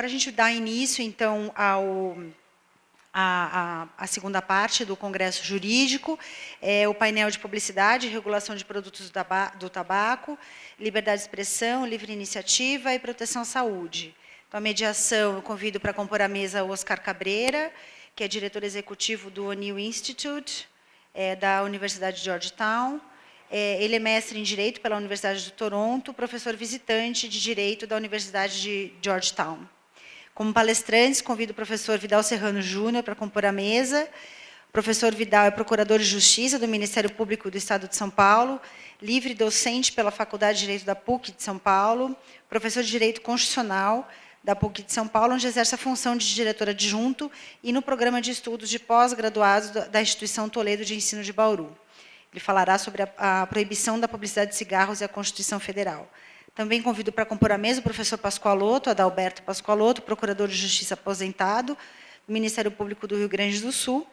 Agora a gente dá início, então, a segunda parte do Congresso Jurídico, o painel de publicidade e regulação de produtos do tabaco, liberdade de expressão, livre iniciativa e proteção à saúde. Então, a mediação, eu convido para compor a mesa o Oscar Cabreira, que é diretor executivo do O'Neill Institute, da Universidade de Georgetown. Ele é mestre em Direito pela Universidade de Toronto, professor visitante de Direito da Universidade de Georgetown. Como palestrantes, convido o professor Vidal Serrano Júnior para compor a mesa. O professor Vidal é procurador de Justiça do Ministério Público do Estado de São Paulo, livre docente pela Faculdade de Direito da PUC de São Paulo, professor de Direito Constitucional da PUC de São Paulo, onde exerce a função de diretor adjunto e no programa de estudos de pós-graduados da Instituição Toledo de Ensino de Bauru. Ele falará sobre a proibição da publicidade de cigarros e a Constituição Federal. Também convido para compor a mesa o professor Pascoaloto, Adalberto Pascoaloto, procurador de Justiça aposentado do Ministério Público do Rio Grande do Sul,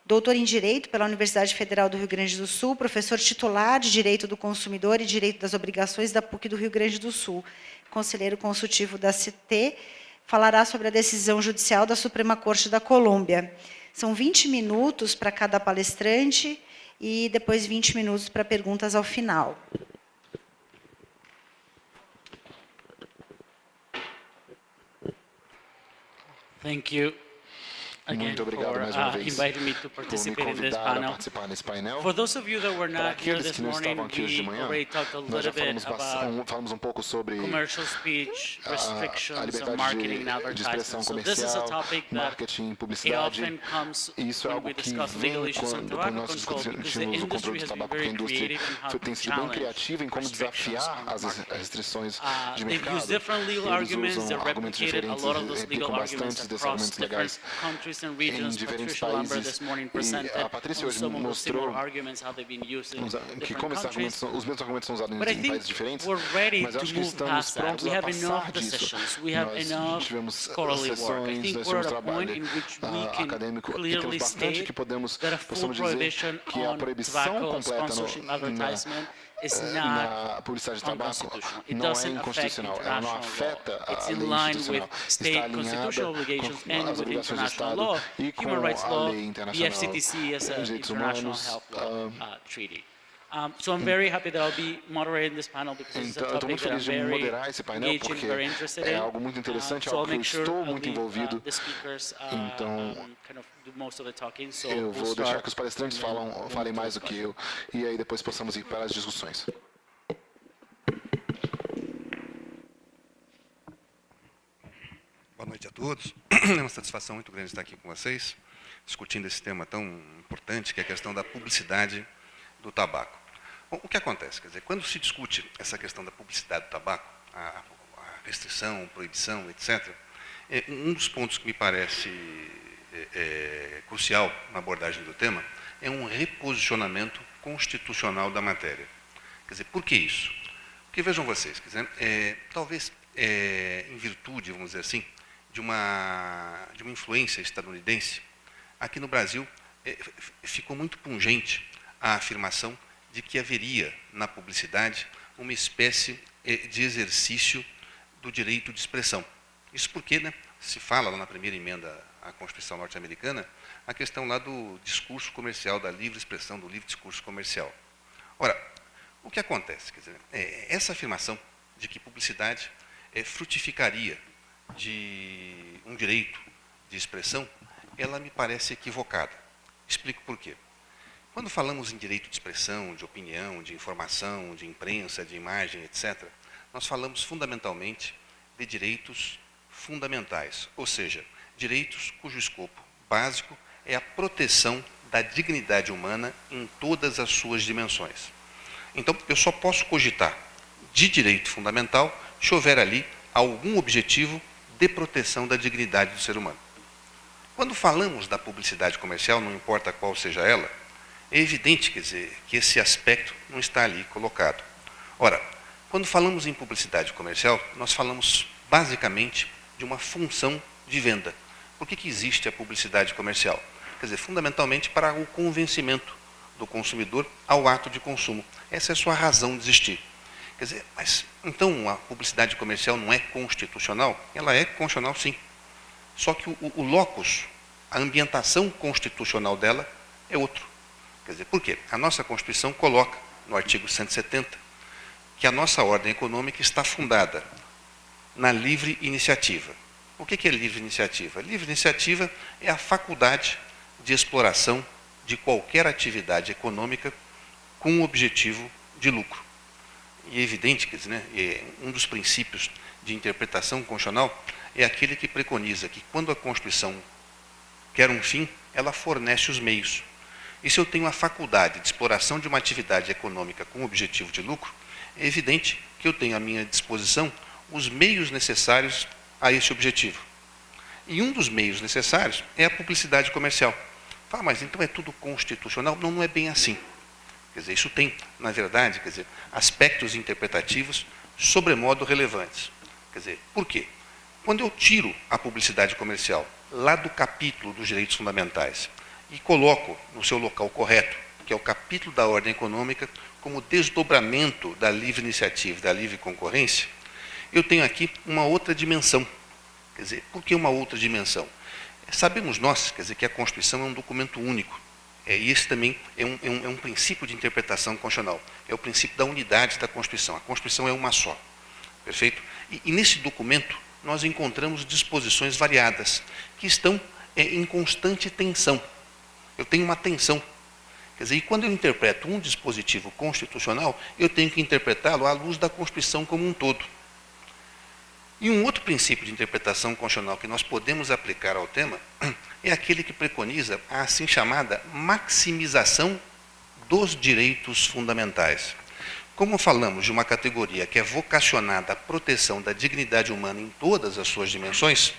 doutor em Direito pela Universidade Federal do Rio Grande do Sul, professor titular de Direito do Consumidor e Direito das Obrigações da PUC do Rio Grande do Sul, conselheiro consultivo da CT, falará sobre a decisão judicial da Suprema Corte da Colômbia. São 20 minutos para cada palestrante e depois 20 minutos para perguntas ao final. Thank you again Muito obrigado for mais uma vez inviting me to por me participate in this convidar a panel. participar nesse painel. For those of you that were Para not here aqueles this que não morning, estavam aqui hoje de we manhã, already talked a nós já little bit about falamos um pouco sobre commercial speech, a restrictions, and liberdade marketing and de expressão advertisement. So this is a comercial, topic that marketing, it publicidade. often comes Isso é when algo we que discuss vem legal issues on quando tobacco nós control, because the discutimos o controle industry do has been tabaco, porque a very indústria creative in how tem to sido bem challenge criativa em como restrictions desafiar on the as market. restrições de They've mercado. used different legal Eles arguments, usam they argumentos replicated a diferentes, lot of those replicam legal arguments bastante desses across argumentos different legais countries and em regions. diferentes Patricia Lambert países. this morning E presented a Patrícia on hoje some of those similar mostrou arguments, how they've been used in que different como esses countries. os mesmos argumentos são usados But I em think países diferentes, we're ready mas eu to acho que move estamos past that. prontos We a have enough passar disso. decisions. We have Nós enough tivemos scholarly work. I sessões, think nós we're tivemos at a point trabalho in which we can acadêmico e clearly temos bastante state que possamos that a full dizer prohibition que a on proibição tobacco completa sponsorship advertisement is not na publicidade de tabaco unconstitutional. It não é doesn't affect inconstitucional, ela não international afeta law. It's a in lei line with institucional, está state constitutional alinhada obligations com and as with obrigações do international Estado law, e com human rights a law, lei the internacional FCTC as an de direitos international humanos. health law treaty. So I'm very happy that I'll be moderating this panel because it's a Então, eu estou topic muito that I'm feliz de very moderar esse painel engaged in, porque very interested é in. algo muito interessante, So I'll algo que eu make sure estou I'll muito leave envolvido. the speakers Então, kind of do most of the talking. So eu we'll vou deixar start que os palestrantes falem mais do que eu e aí depois possamos ir para as discussões. Boa noite a todos. É uma satisfação muito grande estar aqui com vocês, discutindo esse tema tão importante, que é a questão da publicidade do tabaco. Bom, o que acontece? Quer dizer, quando se discute essa questão da publicidade do tabaco, a restrição, proibição, etc., um dos pontos que me parece crucial na abordagem do tema é um reposicionamento constitucional da matéria. Quer dizer, por que isso? Porque vejam vocês, quer dizer, talvez em virtude, vamos dizer assim, de uma influência estadunidense, aqui no Brasil ficou muito pungente a afirmação de que haveria na publicidade uma espécie de exercício do direito de expressão. Isso porque, né, se fala lá na primeira emenda à Constituição norte-americana a questão lá do discurso comercial, da livre expressão, do livre discurso comercial. Ora, o que acontece? Quer dizer, essa afirmação de que publicidade frutificaria de um direito de expressão, ela me parece equivocada. Explico por quê. Quando falamos em direito de expressão, de opinião, de informação, de imprensa, de imagem, etc., nós falamos fundamentalmente de direitos fundamentais, ou seja, direitos cujo escopo básico é a proteção da dignidade humana em todas as suas dimensões. Então, eu só posso cogitar de direito fundamental se houver ali algum objetivo de proteção da dignidade do ser humano. Quando falamos da publicidade comercial, não importa qual seja ela, é evidente, quer dizer, que esse aspecto não está ali colocado. Ora, quando falamos em publicidade comercial, nós falamos basicamente de uma função de venda. Por que existe a publicidade comercial? Quer dizer, fundamentalmente para o convencimento do consumidor ao ato de consumo. Essa é a sua razão de existir. Quer dizer, mas então a publicidade comercial não é constitucional? Ela é constitucional, sim. Só que o locus, a ambientação constitucional dela é outro. Quer dizer, por quê? A nossa Constituição coloca, no artigo 170, que a nossa ordem econômica está fundada na livre iniciativa. O que é livre iniciativa? Livre iniciativa é a faculdade de exploração de qualquer atividade econômica com o objetivo de lucro. E é evidente, quer dizer, né, um dos princípios de interpretação constitucional é aquele que preconiza que quando a Constituição quer um fim, ela fornece os meios. E se eu tenho a faculdade de exploração de uma atividade econômica com objetivo de lucro, é evidente que eu tenho à minha disposição os meios necessários a esse objetivo. E um dos meios necessários é a publicidade comercial. Fala, mas então é tudo constitucional? Não, não é bem assim. Quer dizer, isso tem, na verdade, quer dizer, aspectos interpretativos sobremodo relevantes. Quer dizer, por quê? Quando eu tiro a publicidade comercial lá do capítulo dos direitos fundamentais e coloco no seu local correto, que é o capítulo da ordem econômica, como desdobramento da livre iniciativa, da livre concorrência, eu tenho aqui uma outra dimensão. Quer dizer, por que uma outra dimensão? Sabemos nós, quer dizer, que a Constituição é um documento único. E esse também é um princípio de interpretação constitucional. É o princípio da unidade da Constituição. A Constituição é uma só. Perfeito? E nesse documento, nós encontramos disposições variadas, que estão em constante tensão. Eu tenho uma tensão. Quer dizer, e quando eu interpreto um dispositivo constitucional, eu tenho que interpretá-lo à luz da Constituição como um todo. E um outro princípio de interpretação constitucional que nós podemos aplicar ao tema é aquele que preconiza a assim chamada maximização dos direitos fundamentais. Como falamos de uma categoria que é vocacionada à proteção da dignidade humana em todas as suas dimensões,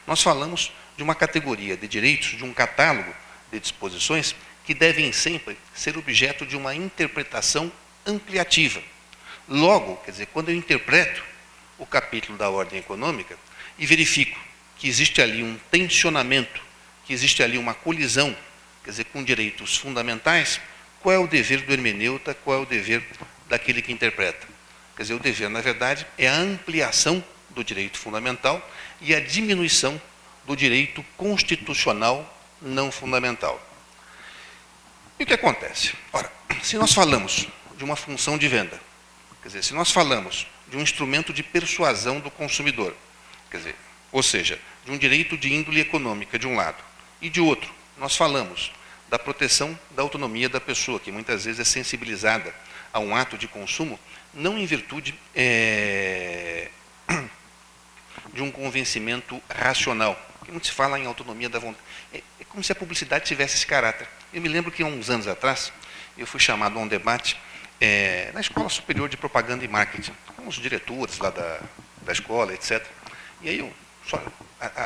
nós falamos de uma categoria de direitos, de um catálogo de disposições que devem sempre ser objeto de uma interpretação ampliativa. Logo, quer dizer, quando eu interpreto o capítulo da ordem econômica e verifico que existe ali um tensionamento, que existe ali uma colisão, quer dizer, com direitos fundamentais, qual é o dever do hermeneuta, qual é o dever daquele que interpreta? Quer dizer, o dever, na verdade, é a ampliação do direito fundamental e a diminuição do direito constitucional não fundamental. E o que acontece? Ora, se nós falamos de uma função de venda, quer dizer, se nós falamos de um instrumento de persuasão do consumidor, quer dizer, ou seja, de um direito de índole econômica de um lado, e de outro, nós falamos da proteção da autonomia da pessoa, que muitas vezes é sensibilizada a um ato de consumo, não em virtude de um convencimento racional, que não se fala em autonomia da vontade. É como se a publicidade tivesse esse caráter. Eu me lembro que há uns anos atrás, eu fui chamado a um debate na Escola Superior de Propaganda e Marketing, com os diretores lá da escola, etc. E aí,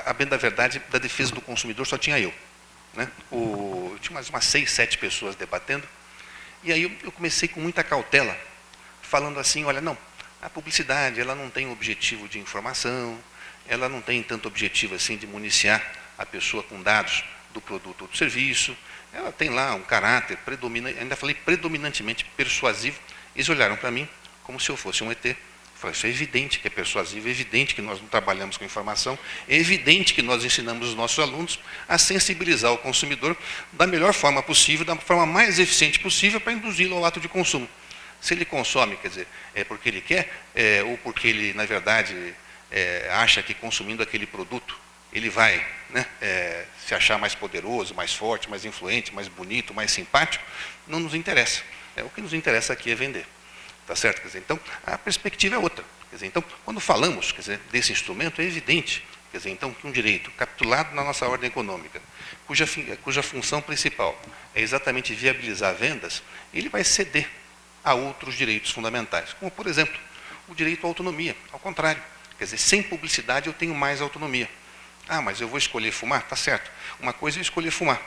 a bem da verdade, da defesa do consumidor só tinha eu. Né? Tinha umas 6, 7 pessoas debatendo, e aí eu comecei com muita cautela, falando assim, olha, não, a publicidade ela não tem objetivo de informação, ela não tem tanto objetivo assim de municiar a pessoa com dados do produto ou do serviço, ela tem lá um caráter predominante, ainda falei predominantemente persuasivo. Eles olharam para mim como se eu fosse um ET. Eu falei, isso é evidente que é persuasivo, é evidente que nós não trabalhamos com informação, é evidente que nós ensinamos os nossos alunos a sensibilizar o consumidor da melhor forma possível, da forma mais eficiente possível para induzi-lo ao ato de consumo. Se ele consome, quer dizer, é porque ele quer, ou porque ele, na verdade, acha que consumindo aquele produto, ele vai, né, se achar mais poderoso, mais forte, mais influente, mais bonito, mais simpático, não nos interessa. O que nos interessa aqui é vender. Tá certo? Quer dizer, então, a perspectiva é outra. Quer dizer, então, quando falamos, quer dizer, desse instrumento, é evidente, quer dizer, então, que um direito capitulado na nossa ordem econômica, cuja função principal é exatamente viabilizar vendas, ele vai ceder a outros direitos fundamentais, como, por exemplo, o direito à autonomia. Ao contrário, quer dizer, sem publicidade eu tenho mais autonomia. Ah, mas eu vou escolher fumar? Tá certo. Uma coisa é eu escolher fumar.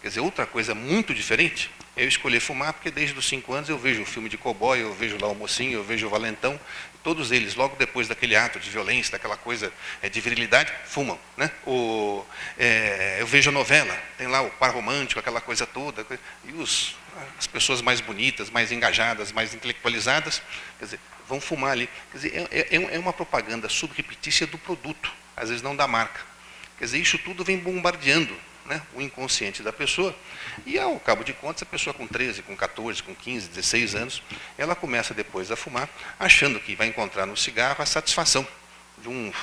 Quer dizer, outra coisa muito diferente é eu escolher fumar, porque desde os 5 anos eu vejo um filme de cowboy, eu vejo lá o Mocinho, eu vejo o Valentão, todos eles, logo depois daquele ato de violência, daquela coisa de virilidade, fumam. Né? Eu vejo a novela, tem lá o par romântico, aquela coisa toda, e as pessoas mais bonitas, mais engajadas, mais intelectualizadas, quer dizer, vão fumar ali. Quer dizer, é uma propaganda subreptícia do produto, às vezes não da marca. Quer dizer, isso tudo vem bombardeando, né, o inconsciente da pessoa, e ao cabo de contas, a pessoa com 13, com 14, com 15, 16 anos, ela começa depois a fumar, achando que vai encontrar no cigarro a satisfação de um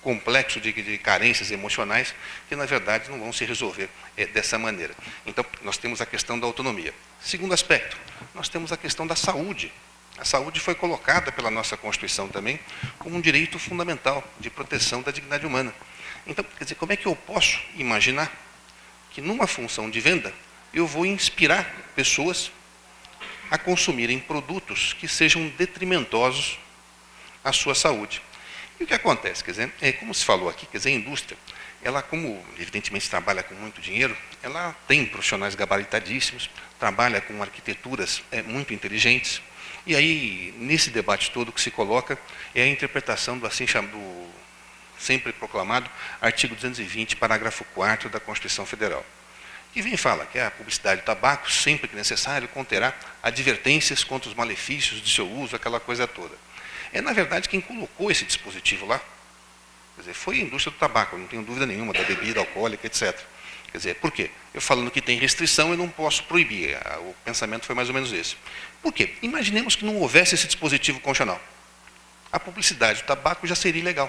complexo de carências emocionais que, na verdade, não vão se resolver dessa maneira. Então, nós temos a questão da autonomia. Segundo aspecto, nós temos a questão da saúde. A saúde foi colocada pela nossa Constituição também como um direito fundamental de proteção da dignidade humana. Então, quer dizer, como é que eu posso imaginar que numa função de venda eu vou inspirar pessoas a consumirem produtos que sejam detrimentosos à sua saúde? E o que acontece? Quer dizer, como se falou aqui, quer dizer, a indústria, ela, como evidentemente trabalha com muito dinheiro, ela tem profissionais gabaritadíssimos, trabalha com arquiteturas muito inteligentes, e aí, nesse debate todo que se coloca, é a interpretação do sempre proclamado artigo 220, parágrafo 4º da Constituição Federal, que vem e fala que a publicidade do tabaco, sempre que necessário, conterá advertências contra os malefícios de seu uso, aquela coisa toda. Na verdade, quem colocou esse dispositivo lá, quer dizer, foi a indústria do tabaco, não tenho dúvida nenhuma, da bebida alcoólica, etc. Quer dizer, por quê? Eu falando que tem restrição, eu não posso proibir. O pensamento foi mais ou menos esse. Por quê? Imaginemos que não houvesse esse dispositivo constitucional. A publicidade do tabaco já seria ilegal.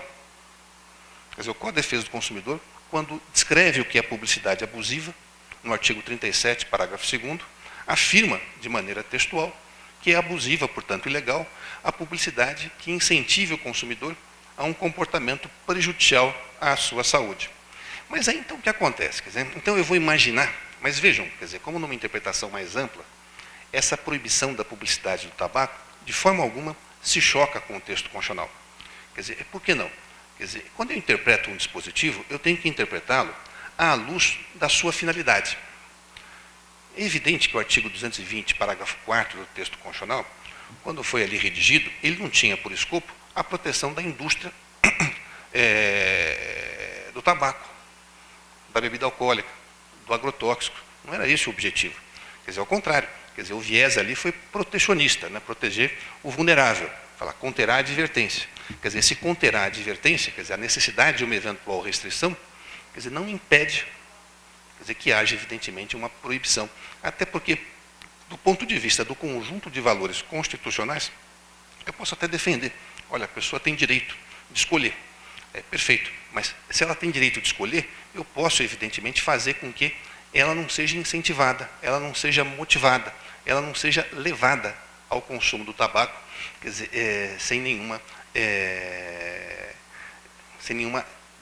Quer dizer, o Código de Defesa do Consumidor, quando descreve o que é publicidade abusiva, no artigo 37, parágrafo 2º, afirma de maneira textual que é abusiva, portanto ilegal, a publicidade que incentive o consumidor a um comportamento prejudicial à sua saúde. Mas aí então o que acontece? Quer dizer, então eu vou imaginar, mas vejam, quer dizer, como numa interpretação mais ampla, essa proibição da publicidade do tabaco, de forma alguma, se choca com o texto constitucional. Quer dizer, por que não? Quer dizer, quando eu interpreto um dispositivo, eu tenho que interpretá-lo à luz da sua finalidade. É evidente que o artigo 220, parágrafo 4º do texto constitucional, quando foi ali redigido, ele não tinha por escopo a proteção da indústria do tabaco, da bebida alcoólica, do agrotóxico. Não era esse o objetivo. Quer dizer, ao contrário. Quer dizer, o viés ali foi protecionista, né? Proteger o vulnerável. Falar, conterá a advertência. Quer dizer, se conterá a advertência, quer dizer, a necessidade de uma eventual restrição, quer dizer, não impede, quer dizer, que haja, evidentemente, uma proibição. Até porque, do ponto de vista do conjunto de valores constitucionais, eu posso até defender. Olha, a pessoa tem direito de escolher. Perfeito. Mas, se ela tem direito de escolher, eu posso, evidentemente, fazer com que ela não seja incentivada, ela não seja motivada, ela não seja levada ao consumo do tabaco, quer dizer, sem nenhuma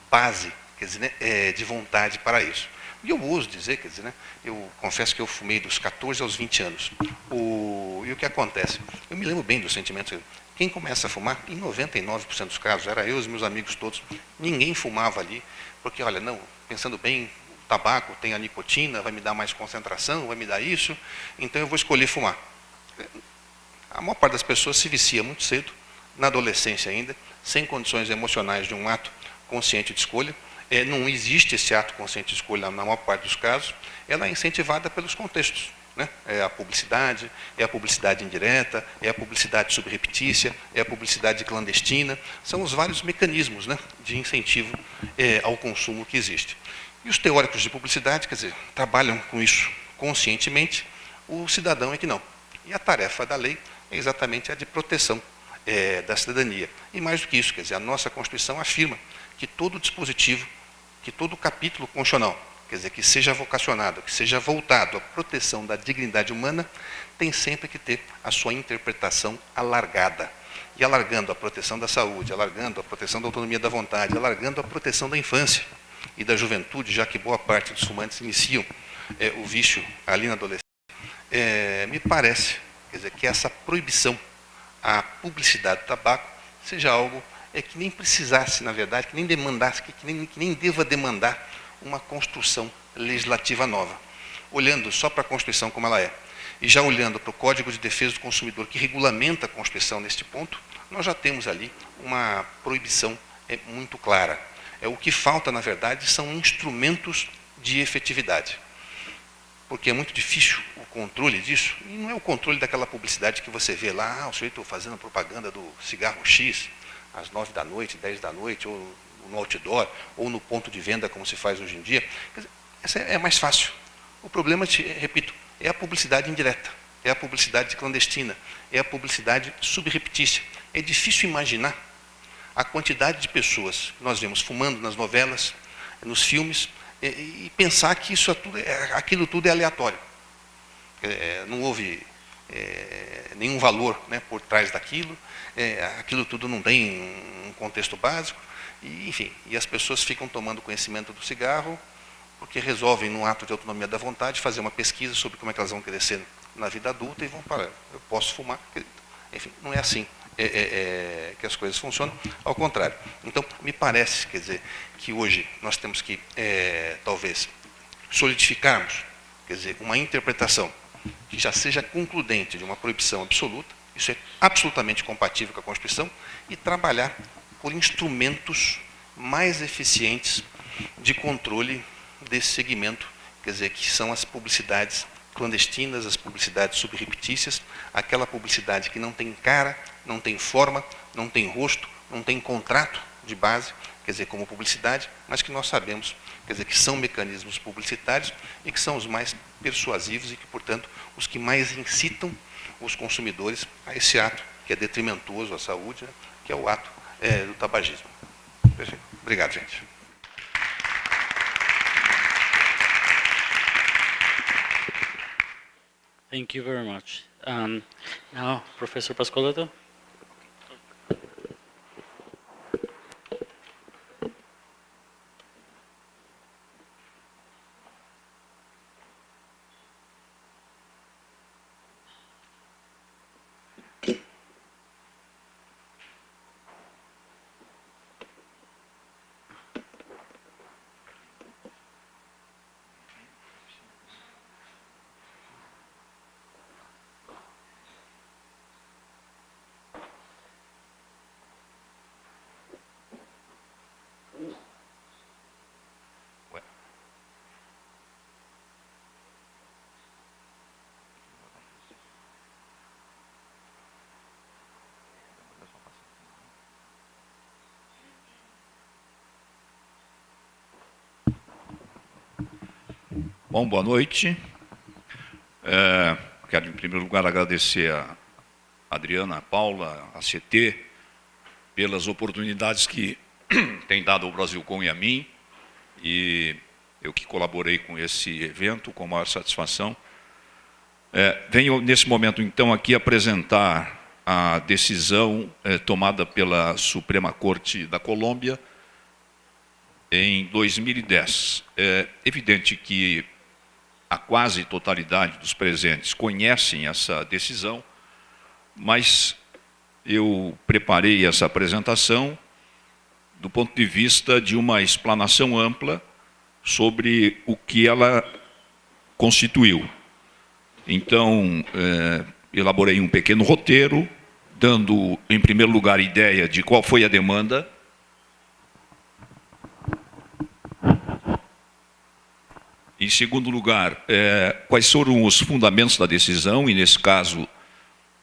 base, quer dizer, né, de vontade para isso. E eu ouso dizer, quer dizer, né, eu confesso que eu fumei dos 14 aos 20 anos. E o que acontece? Eu me lembro bem dos sentimentos. Quem começa a fumar, em 99% dos casos, era eu e os meus amigos todos, ninguém fumava ali, porque, olha, não, pensando bem, o tabaco tem a nicotina, vai me dar mais concentração, vai me dar isso, então eu vou escolher fumar. A maior parte das pessoas se vicia muito cedo, na adolescência ainda, sem condições emocionais de um ato consciente de escolha. Não existe esse ato consciente de escolha na maior parte dos casos, ela é incentivada pelos contextos. Né? É a publicidade indireta, é a publicidade subreptícia, é a publicidade clandestina, são os vários mecanismos, né, de incentivo ao consumo que existe. E os teóricos de publicidade, quer dizer, trabalham com isso conscientemente, o cidadão é que não. E a tarefa da lei é exatamente a de proteção da cidadania. E mais do que isso, quer dizer, a nossa Constituição afirma que todo dispositivo, que todo capítulo constitucional, quer dizer, que seja vocacionado, que seja voltado à proteção da dignidade humana, tem sempre que ter a sua interpretação alargada. E alargando a proteção da saúde, alargando a proteção da autonomia da vontade, alargando a proteção da infância e da juventude, já que boa parte dos fumantes iniciam o vício ali na adolescência, me parece, quer dizer, que essa proibição à publicidade do tabaco seja algo que nem precisasse, na verdade, que nem demandasse, que nem deva demandar uma construção legislativa nova. olhando só para a Constituição como ela é, e já olhando para o Código de Defesa do Consumidor, que regulamenta a Constituição neste ponto, nós já temos ali uma proibição muito clara. O que falta, na verdade, são instrumentos de efetividade. Porque é muito difícil o controle disso, e não é o controle daquela publicidade que você vê lá, o sujeito fazendo propaganda do cigarro X, às 9 da noite, 10 da noite, ou no outdoor, ou no ponto de venda, como se faz hoje em dia. Quer dizer, essa é mais fácil. O problema, repito, é a publicidade indireta, é a publicidade clandestina, é a publicidade subreptícia. É difícil imaginar a quantidade de pessoas que nós vemos fumando nas novelas, nos filmes, e pensar que aquilo tudo é aleatório. Não houve nenhum valor, né, por trás daquilo, aquilo tudo não tem um contexto básico, e, enfim, e as pessoas ficam tomando conhecimento do cigarro, porque resolvem, num ato de autonomia da vontade, fazer uma pesquisa sobre como é que elas vão crescer na vida adulta e vão falar, eu posso fumar. Enfim, não é assim que as coisas funcionam, ao contrário. Então, me parece, quer dizer, que hoje nós temos que, talvez, solidificarmos, quer dizer, uma interpretação que já seja concludente de uma proibição absoluta, isso é absolutamente compatível com a Constituição, e trabalhar por instrumentos mais eficientes de controle desse segmento, quer dizer, que são as publicidades clandestinas, as publicidades subreptícias, aquela publicidade que não tem cara, não tem forma, não tem rosto, não tem contrato de base, quer dizer, como publicidade, mas que nós sabemos, quer dizer, que são mecanismos publicitários e que são os mais persuasivos e que, portanto, os que mais incitam os consumidores a esse ato que é detrimentoso à saúde, né, que é o ato do tabagismo. Perfeito. Obrigado, gente. Thank you very much. Now, Professor Pascoletto. Bom, boa noite. Quero, em primeiro lugar, agradecer a Adriana, a Paula, a CT, pelas oportunidades que tem dado ao Brasilcom e a mim, e eu que colaborei com esse evento com maior satisfação. Venho, nesse momento, então, aqui apresentar a decisão tomada pela Suprema Corte da Colômbia em 2010. É evidente que a quase totalidade dos presentes conhecem essa decisão, mas eu preparei essa apresentação do ponto de vista de uma explanação ampla sobre o que ela constituiu. Então, elaborei um pequeno roteiro, dando, em primeiro lugar, a ideia de qual foi a demanda. Em segundo lugar, quais foram os fundamentos da decisão, e nesse caso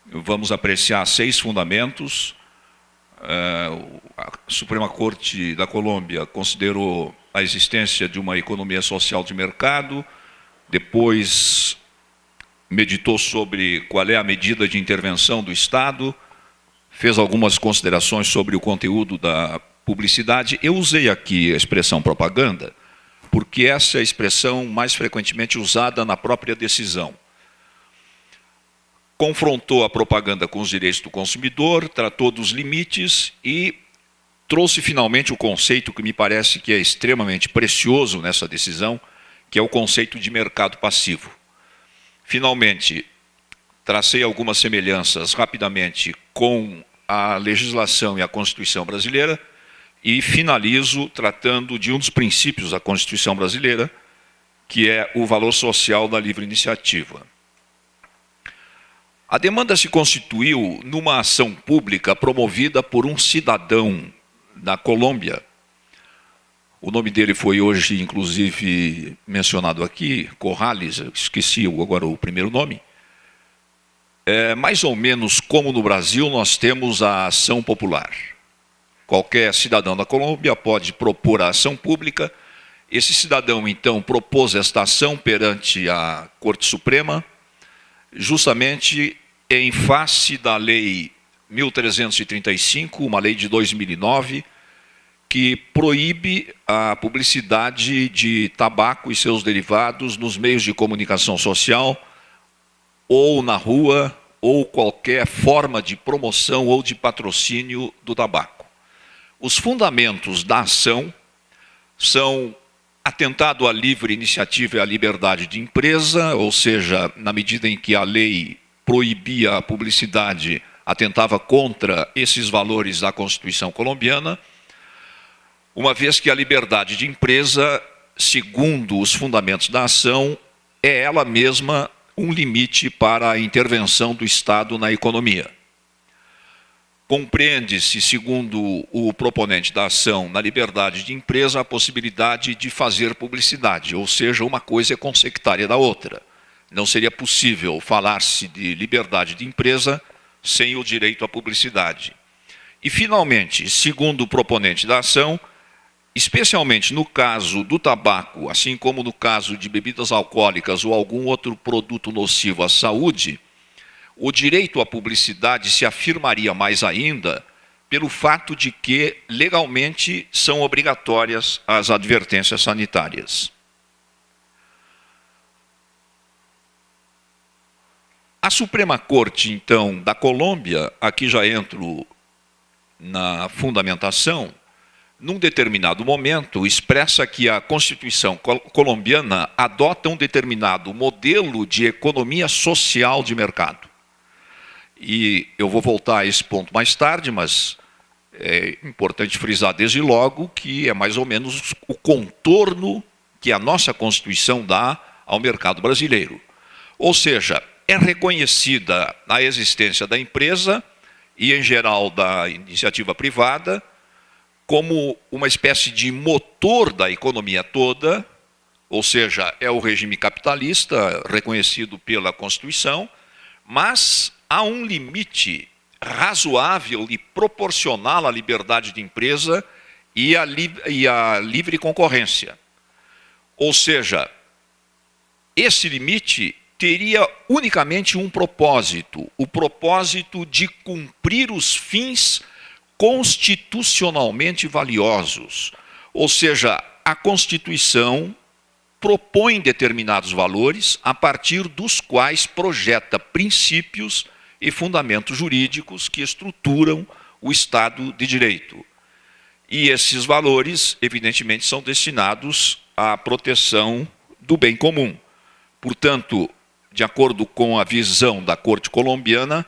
vamos apreciar 6 fundamentos. A Suprema Corte da Colômbia considerou a existência de uma economia social de mercado, depois meditou sobre qual é a medida de intervenção do Estado, fez algumas considerações sobre o conteúdo da publicidade. Eu usei aqui a expressão propaganda, porque essa é a expressão mais frequentemente usada na própria decisão. Confrontou a propaganda com os direitos do consumidor, tratou dos limites e trouxe finalmente o conceito que me parece que é extremamente precioso nessa decisão, que é o conceito de mercado passivo. Finalmente, tracei algumas semelhanças rapidamente com a legislação e a Constituição brasileira, e finalizo tratando de um dos princípios da Constituição brasileira, que é o valor social da livre iniciativa. A demanda se constituiu numa ação pública promovida por um cidadão da Colômbia. O nome dele foi hoje, inclusive, mencionado aqui, Corrales, esqueci agora o primeiro nome. Mais ou menos como no Brasil nós temos a ação popular. Qualquer cidadão da Colômbia pode propor a ação pública. Esse cidadão, então, propôs esta ação perante a Corte Suprema, justamente em face da Lei 1335, uma lei de 2009, que proíbe a publicidade de tabaco e seus derivados nos meios de comunicação social, ou na rua, ou qualquer forma de promoção ou de patrocínio do tabaco. Os fundamentos da ação são atentado à livre iniciativa e à liberdade de empresa, ou seja, na medida em que a lei proibia a publicidade, atentava contra esses valores da Constituição colombiana, uma vez que a liberdade de empresa, segundo os fundamentos da ação, é ela mesma um limite para a intervenção do Estado na economia. Compreende-se, segundo o proponente da ação, na liberdade de empresa, a possibilidade de fazer publicidade, ou seja, uma coisa é consectária da outra. Não seria possível falar-se de liberdade de empresa sem o direito à publicidade. E, finalmente, segundo o proponente da ação, especialmente no caso do tabaco, assim como no caso de bebidas alcoólicas ou algum outro produto nocivo à saúde, o direito à publicidade se afirmaria mais ainda pelo fato de que, legalmente, são obrigatórias as advertências sanitárias. A Suprema Corte, então, da Colômbia, aqui já entro na fundamentação, num determinado momento, expressa que a Constituição colombiana adota um determinado modelo de economia social de mercado. E eu vou voltar a esse ponto mais tarde, mas é importante frisar desde logo que é mais ou menos o contorno que a nossa Constituição dá ao mercado brasileiro. Ou seja, é reconhecida a existência da empresa e, em geral, da iniciativa privada como uma espécie de motor da economia toda, ou seja, é o regime capitalista reconhecido pela Constituição, mas há um limite razoável e proporcional à liberdade de empresa e à livre concorrência. Ou seja, esse limite teria unicamente um propósito, o propósito de cumprir os fins constitucionalmente valiosos. Ou seja, a Constituição propõe determinados valores a partir dos quais projeta princípios e fundamentos jurídicos que estruturam o Estado de Direito. E esses valores, evidentemente, são destinados à proteção do bem comum. Portanto, de acordo com a visão da Corte colombiana,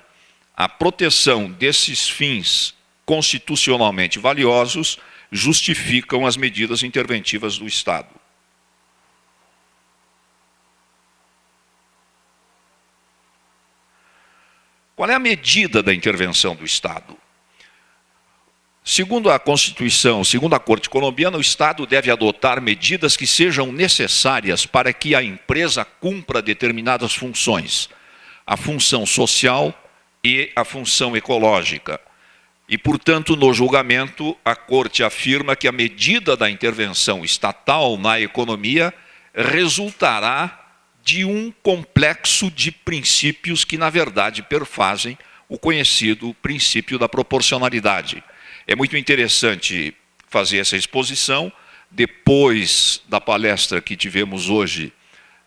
a proteção desses fins constitucionalmente valiosos justificam as medidas interventivas do Estado. Qual é a medida da intervenção do Estado? Segundo a Constituição, segundo a Corte colombiana, o Estado deve adotar medidas que sejam necessárias para que a empresa cumpra determinadas funções, a função social e a função ecológica. E, portanto, no julgamento, a Corte afirma que a medida da intervenção estatal na economia resultará de um complexo de princípios que, na verdade, perfazem o conhecido princípio da proporcionalidade. É muito interessante fazer essa exposição, depois da palestra que tivemos hoje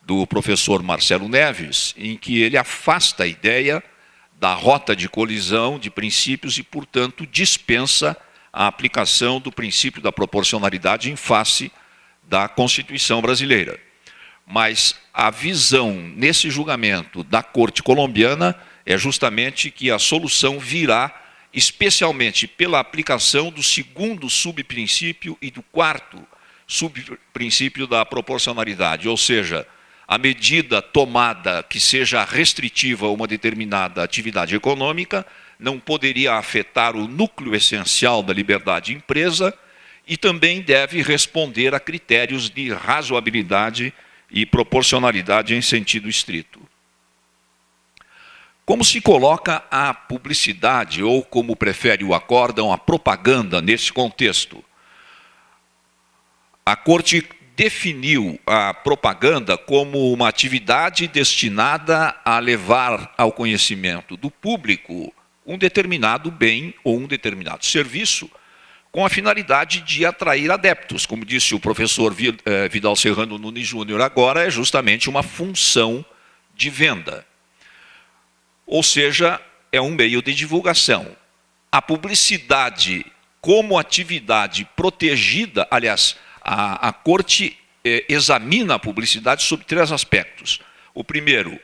do professor Marcelo Neves, em que ele afasta a ideia da rota de colisão de princípios e, portanto, dispensa a aplicação do princípio da proporcionalidade em face da Constituição brasileira. Mas a visão nesse julgamento da Corte colombiana é justamente que a solução virá especialmente pela aplicação do segundo subprincípio e do quarto subprincípio da proporcionalidade, ou seja, a medida tomada que seja restritiva a uma determinada atividade econômica não poderia afetar o núcleo essencial da liberdade de empresa e também deve responder a critérios de razoabilidade e proporcionalidade em sentido estrito. Como se coloca a publicidade, ou como prefere o acórdão, a propaganda nesse contexto? A Corte definiu a propaganda como uma atividade destinada a levar ao conhecimento do público um determinado bem ou um determinado serviço, com a finalidade de atrair adeptos. Como disse o professor Vidal Serrano Nunes Júnior agora, é justamente uma função de venda. Ou seja, é um meio de divulgação. A publicidade como atividade protegida, aliás, a Corte examina a publicidade sob 3 aspectos. O primeiro,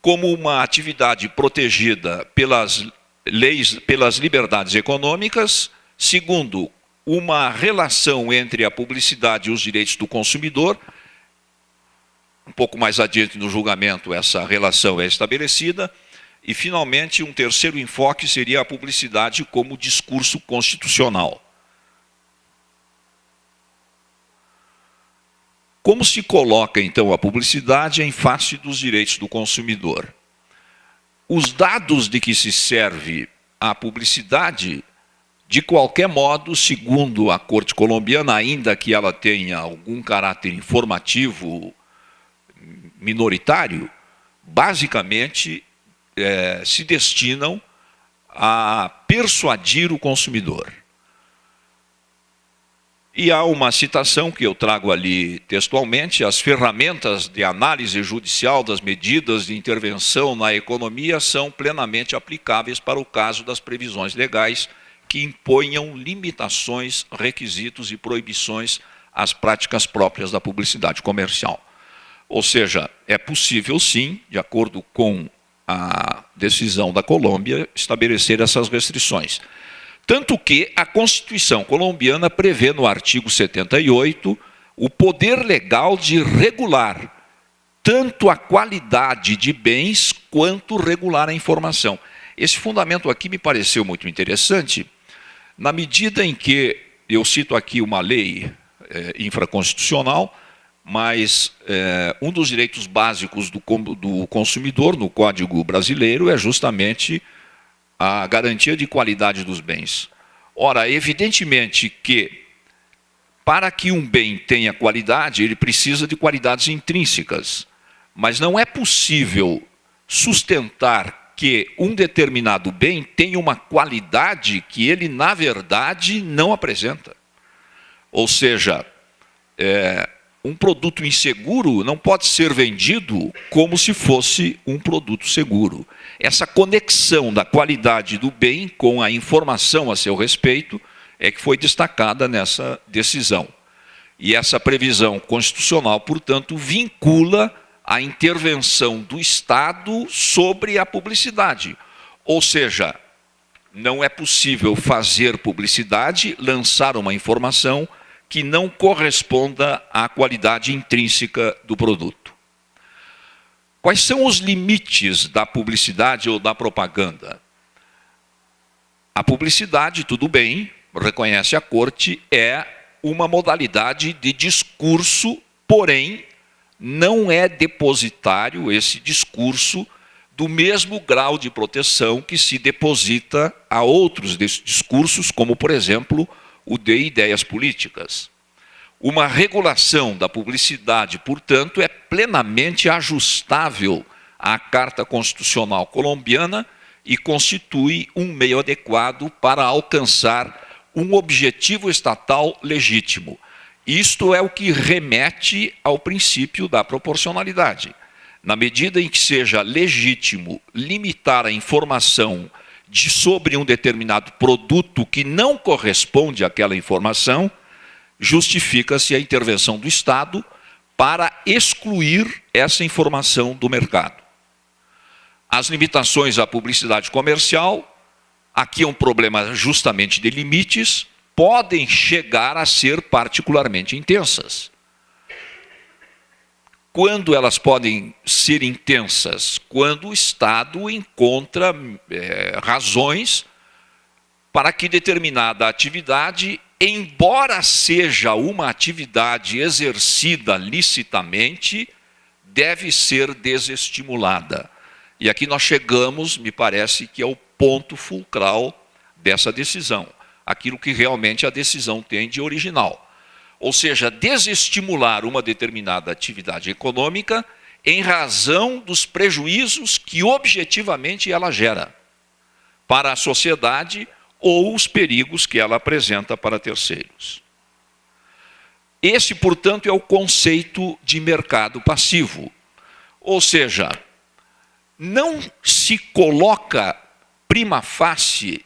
como uma atividade protegida pelas leis, pelas liberdades econômicas. Segundo, uma relação entre a publicidade e os direitos do consumidor. Um pouco mais adiante no julgamento, essa relação é estabelecida. E, finalmente, um terceiro enfoque seria a publicidade como discurso constitucional. Como se coloca, então, a publicidade em face dos direitos do consumidor? Os dados de que se serve a publicidade, de qualquer modo, segundo a Corte colombiana, ainda que ela tenha algum caráter informativo minoritário, basicamente se destinam a persuadir o consumidor. E há uma citação que eu trago ali textualmente: as ferramentas de análise judicial das medidas de intervenção na economia são plenamente aplicáveis para o caso das previsões legais que imponham limitações, requisitos e proibições às práticas próprias da publicidade comercial. Ou seja, é possível sim, de acordo com a decisão da Colômbia, estabelecer essas restrições. Tanto que a Constituição colombiana prevê no artigo 78 o poder legal de regular tanto a qualidade de bens quanto regular a informação. Esse fundamento aqui me pareceu muito interessante, na medida em que, eu cito aqui uma lei infraconstitucional, mas um dos direitos básicos do consumidor no Código Brasileiro é justamente a garantia de qualidade dos bens. Ora, evidentemente que, para que um bem tenha qualidade, ele precisa de qualidades intrínsecas, mas não é possível sustentar que um determinado bem tenha uma qualidade que ele, na verdade, não apresenta. Ou seja, um produto inseguro não pode ser vendido como se fosse um produto seguro. Essa conexão da qualidade do bem com a informação a seu respeito é que foi destacada nessa decisão. E essa previsão constitucional, portanto, vincula a intervenção do Estado sobre a publicidade. Ou seja, não é possível fazer publicidade, lançar uma informação que não corresponda à qualidade intrínseca do produto. Quais são os limites da publicidade ou da propaganda? A publicidade, tudo bem, reconhece a Corte, é uma modalidade de discurso, porém, não é depositário esse discurso do mesmo grau de proteção que se deposita a outros discursos, como, por exemplo, o de ideias políticas. Uma regulação da publicidade, portanto, é plenamente ajustável à Carta Constitucional colombiana e constitui um meio adequado para alcançar um objetivo estatal legítimo. Isto é o que remete ao princípio da proporcionalidade. Na medida em que seja legítimo limitar a informação sobre um determinado produto que não corresponde àquela informação, justifica-se a intervenção do Estado para excluir essa informação do mercado. As limitações à publicidade comercial, aqui é um problema justamente de limites, podem chegar a ser particularmente intensas. Quando elas podem ser intensas? Quando o Estado encontra razões para que determinada atividade, embora seja uma atividade exercida licitamente, deve ser desestimulada. E aqui nós chegamos, me parece, que é o ponto fulcral dessa decisão. Aquilo que realmente a decisão tem de original. Ou seja, desestimular uma determinada atividade econômica em razão dos prejuízos que objetivamente ela gera para a sociedade ou os perigos que ela apresenta para terceiros. Esse, portanto, é o conceito de mercado passivo. Ou seja, não se coloca prima facie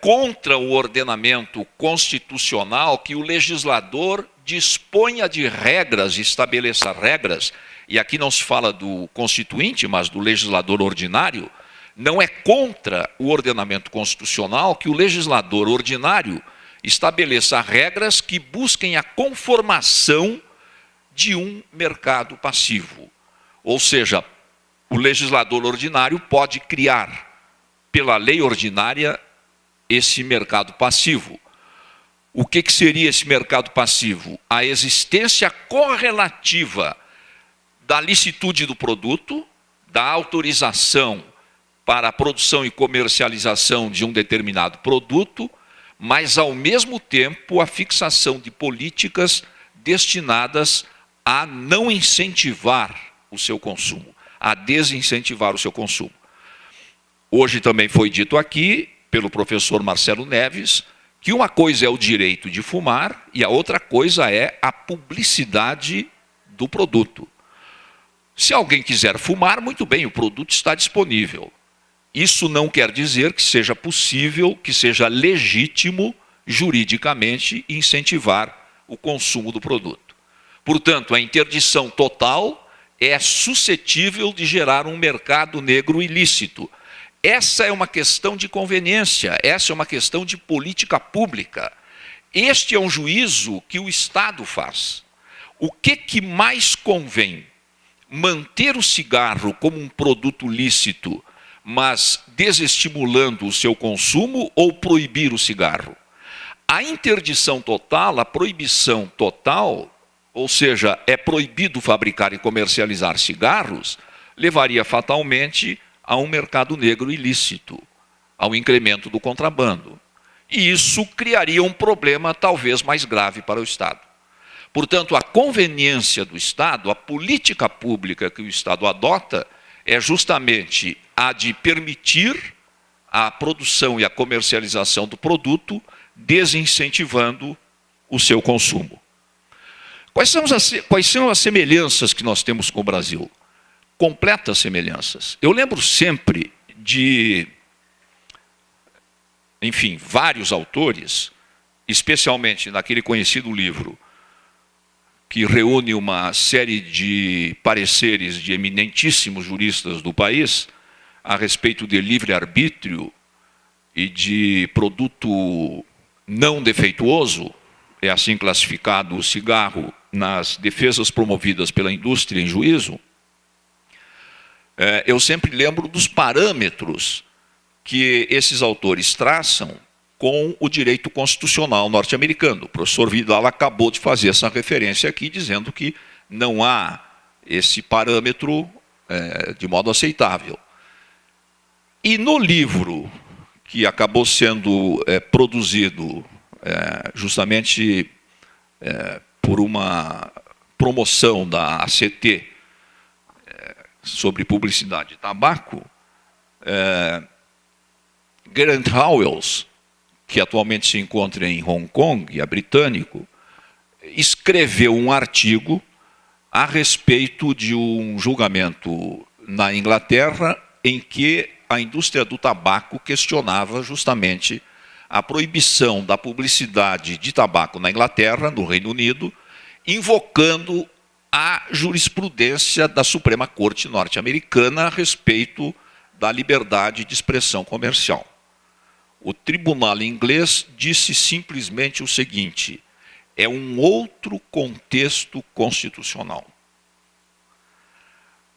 contra o ordenamento constitucional que o legislador disponha de regras, estabeleça regras, e aqui não se fala do constituinte, mas do legislador ordinário, não é contra o ordenamento constitucional que o legislador ordinário estabeleça regras que busquem a conformação de um mercado passivo. Ou seja, o legislador ordinário pode criar, pela lei ordinária, esse mercado passivo. O que seria esse mercado passivo? A existência correlativa da licitude do produto, da autorização para a produção e comercialização de um determinado produto, mas, ao mesmo tempo, a fixação de políticas destinadas a não incentivar o seu consumo, a desincentivar o seu consumo. Hoje também foi dito aqui, pelo professor Marcelo Neves, que uma coisa é o direito de fumar e a outra coisa é a publicidade do produto. Se alguém quiser fumar, muito bem, o produto está disponível. Isso não quer dizer que seja possível, que seja legítimo, juridicamente, incentivar o consumo do produto. Portanto, a interdição total é suscetível de gerar um mercado negro ilícito. Essa é uma questão de conveniência, essa é uma questão de política pública. Este é um juízo que o Estado faz. O que mais convém? Manter o cigarro como um produto lícito, mas desestimulando o seu consumo, ou proibir o cigarro? A interdição total, a proibição total, ou seja, é proibido fabricar e comercializar cigarros, levaria fatalmente a um mercado negro ilícito, ao incremento do contrabando. E isso criaria um problema talvez mais grave para o Estado. Portanto, a conveniência do Estado, a política pública que o Estado adota, é justamente a de permitir a produção e a comercialização do produto, desincentivando o seu consumo. Quais são as semelhanças que nós temos com o Brasil? Completas semelhanças. Eu lembro sempre de, enfim, vários autores, especialmente naquele conhecido livro que reúne uma série de pareceres de eminentíssimos juristas do país a respeito de livre-arbítrio e de produto não defeituoso, é assim classificado o cigarro nas defesas promovidas pela indústria em juízo. Eu sempre lembro dos parâmetros que esses autores traçam com o direito constitucional norte-americano. O professor Vidal acabou de fazer essa referência aqui, dizendo que não há esse parâmetro de modo aceitável. E no livro que acabou sendo produzido justamente por uma promoção da ACT, sobre publicidade de tabaco, Grant Howells, que atualmente se encontra em Hong Kong, é britânico, escreveu um artigo a respeito de um julgamento na Inglaterra em que a indústria do tabaco questionava justamente a proibição da publicidade de tabaco na Inglaterra, no Reino Unido, invocando a jurisprudência da Suprema Corte norte-americana a respeito da liberdade de expressão comercial. o tribunal inglês disse simplesmente o seguinte: é um outro contexto constitucional.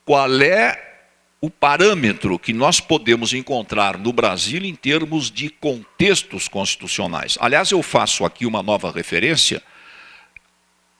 Qual é o parâmetro que nós podemos encontrar no Brasil em termos de contextos constitucionais? Aliás, eu faço aqui uma nova referência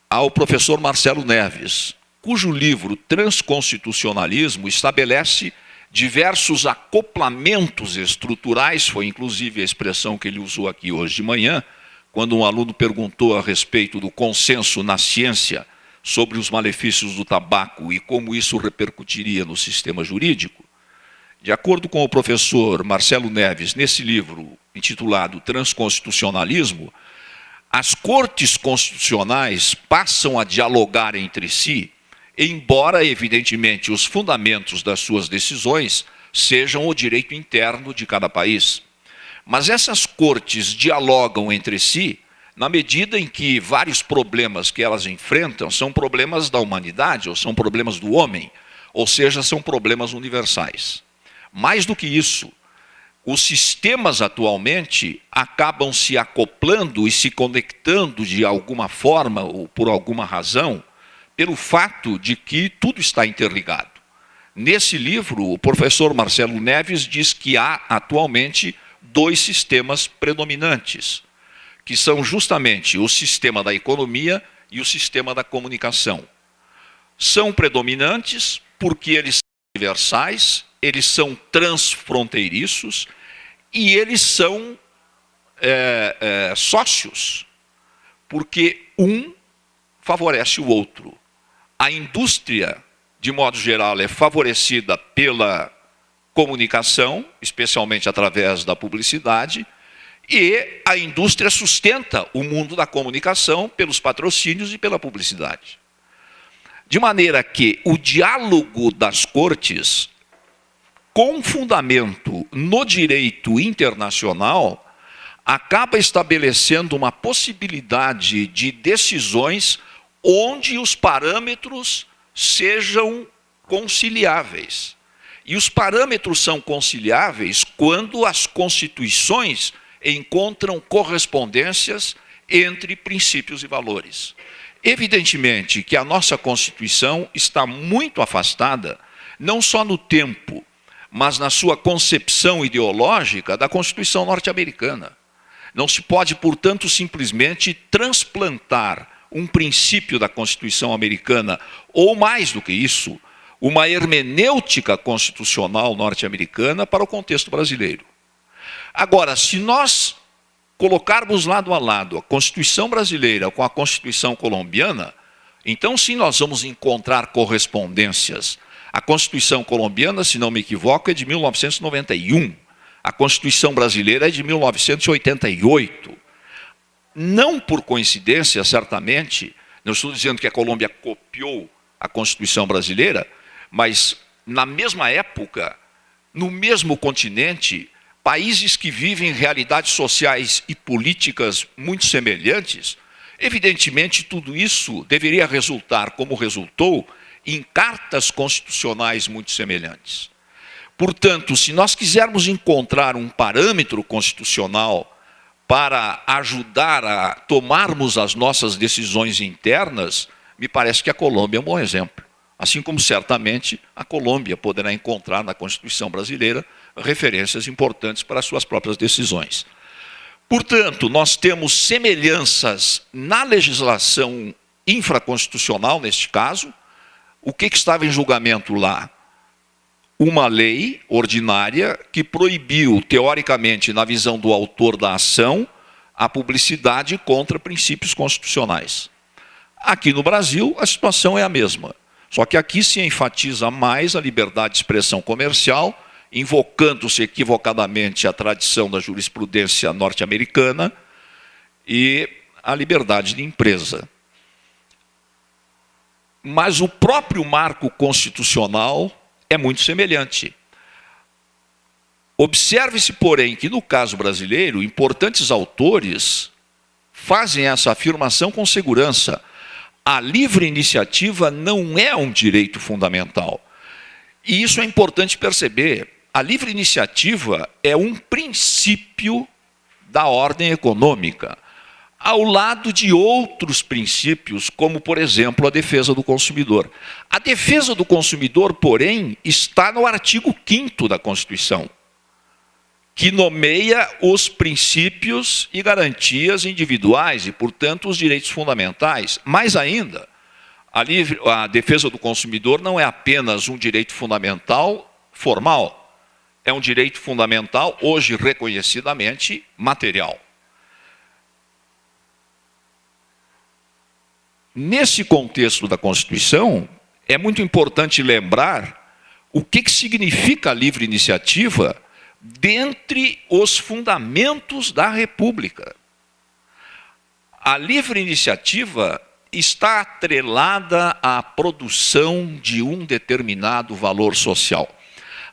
ao professor Marcelo Neves, cujo livro Transconstitucionalismo estabelece diversos acoplamentos estruturais, foi inclusive a expressão que ele usou aqui hoje de manhã, quando um aluno perguntou a respeito do consenso na ciência sobre os malefícios do tabaco e como isso repercutiria no sistema jurídico. De acordo com o professor Marcelo Neves, nesse livro intitulado Transconstitucionalismo, as cortes constitucionais passam a dialogar entre si, embora, evidentemente, os fundamentos das suas decisões sejam o direito interno de cada país. Mas essas cortes dialogam entre si na medida em que vários problemas que elas enfrentam são problemas da humanidade, ou são problemas do homem, ou seja, são problemas universais. Mais do que isso, os sistemas atualmente acabam se acoplando e se conectando de alguma forma ou por alguma razão, pelo fato de que tudo está interligado. Nesse livro, o professor Marcelo Neves diz que há atualmente dois sistemas predominantes, que são justamente o sistema da economia e o sistema da comunicação. São predominantes porque eles são universais, eles são transfronteiriços e eles são sócios, porque um favorece o outro. A indústria, de modo geral, é favorecida pela comunicação, especialmente através da publicidade, e a indústria sustenta o mundo da comunicação pelos patrocínios e pela publicidade. De maneira que o diálogo das cortes, com fundamento no direito internacional, acaba estabelecendo uma possibilidade de decisões onde os parâmetros sejam conciliáveis. E os parâmetros são conciliáveis quando as constituições encontram correspondências entre princípios e valores. Evidentemente que a nossa Constituição está muito afastada, não só no tempo, mas na sua concepção ideológica da Constituição norte-americana. Não se pode, portanto, simplesmente transplantar um princípio da Constituição americana, ou mais do que isso, uma hermenêutica constitucional norte-americana para o contexto brasileiro. Agora, se nós colocarmos lado a lado a Constituição brasileira com a Constituição colombiana, então sim nós vamos encontrar correspondências. A Constituição colombiana, se não me equivoco, é de 1991. A Constituição brasileira é de 1988. Não por coincidência, certamente, não estou dizendo que a Colômbia copiou a Constituição brasileira, mas na mesma época, no mesmo continente, países que vivem realidades sociais e políticas muito semelhantes, evidentemente tudo isso deveria resultar, como resultou, em cartas constitucionais muito semelhantes. Portanto, se nós quisermos encontrar um parâmetro constitucional para ajudar a tomarmos as nossas decisões internas, me parece que a Colômbia é um bom exemplo. Assim como, certamente, a Colômbia poderá encontrar na Constituição brasileira referências importantes para as suas próprias decisões. Portanto, nós temos semelhanças na legislação infraconstitucional, neste caso. O que estava em julgamento lá? Uma lei ordinária que proibiu, teoricamente, na visão do autor da ação, a publicidade contra princípios constitucionais. Aqui no Brasil, a situação é a mesma. Só que aqui se enfatiza mais a liberdade de expressão comercial, invocando-se equivocadamente a tradição da jurisprudência norte-americana e a liberdade de empresa. Mas o próprio marco constitucional é muito semelhante. Observe-se, porém, que no caso brasileiro, importantes autores fazem essa afirmação com segurança. A livre iniciativa não é um direito fundamental. E isso é importante perceber. A livre iniciativa é um princípio da ordem econômica, ao lado de outros princípios, como, por exemplo, a defesa do consumidor. A defesa do consumidor, porém, está no artigo 5º da Constituição, que nomeia os princípios e garantias individuais e, portanto, os direitos fundamentais. Mais ainda, a defesa do consumidor não é apenas um direito fundamental formal, é um direito fundamental, hoje reconhecidamente, material. Nesse contexto da Constituição, é muito importante lembrar o que significa a livre iniciativa dentre os fundamentos da República. A livre iniciativa está atrelada à produção de um determinado valor social.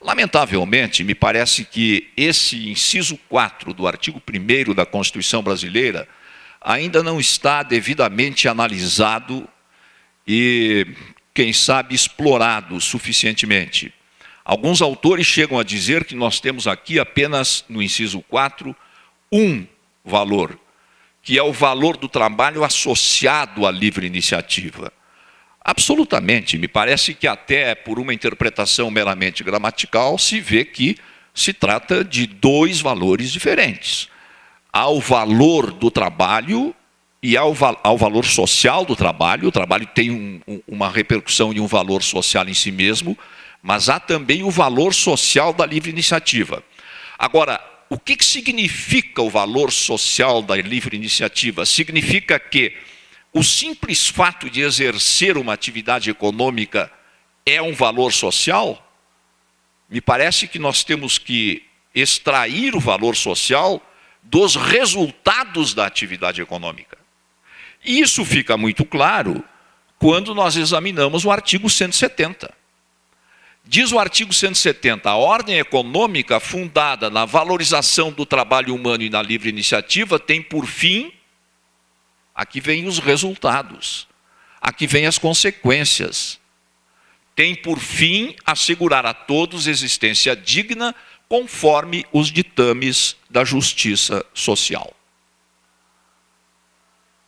Lamentavelmente, me parece que esse inciso 4 do artigo 1º da Constituição brasileira ainda não está devidamente analisado e, quem sabe, explorado suficientemente. Alguns autores chegam a dizer que nós temos aqui apenas, no inciso 4, um valor, que é o valor do trabalho associado à livre iniciativa. Absolutamente, me parece que até por uma interpretação meramente gramatical se vê que se trata de dois valores diferentes. Há o valor do trabalho e há o valor social do trabalho. O trabalho tem uma repercussão e um valor social em si mesmo, mas há também o valor social da livre iniciativa. Agora, o que significa o valor social da livre iniciativa? Significa que o simples fato de exercer uma atividade econômica é um valor social? Me parece que nós temos que extrair o valor social dos resultados da atividade econômica. E isso fica muito claro quando nós examinamos o artigo 170. Diz o artigo 170, a ordem econômica fundada na valorização do trabalho humano e na livre iniciativa tem por fim, aqui vem os resultados, aqui vem as consequências, tem por fim assegurar a todos existência digna conforme os ditames da justiça social.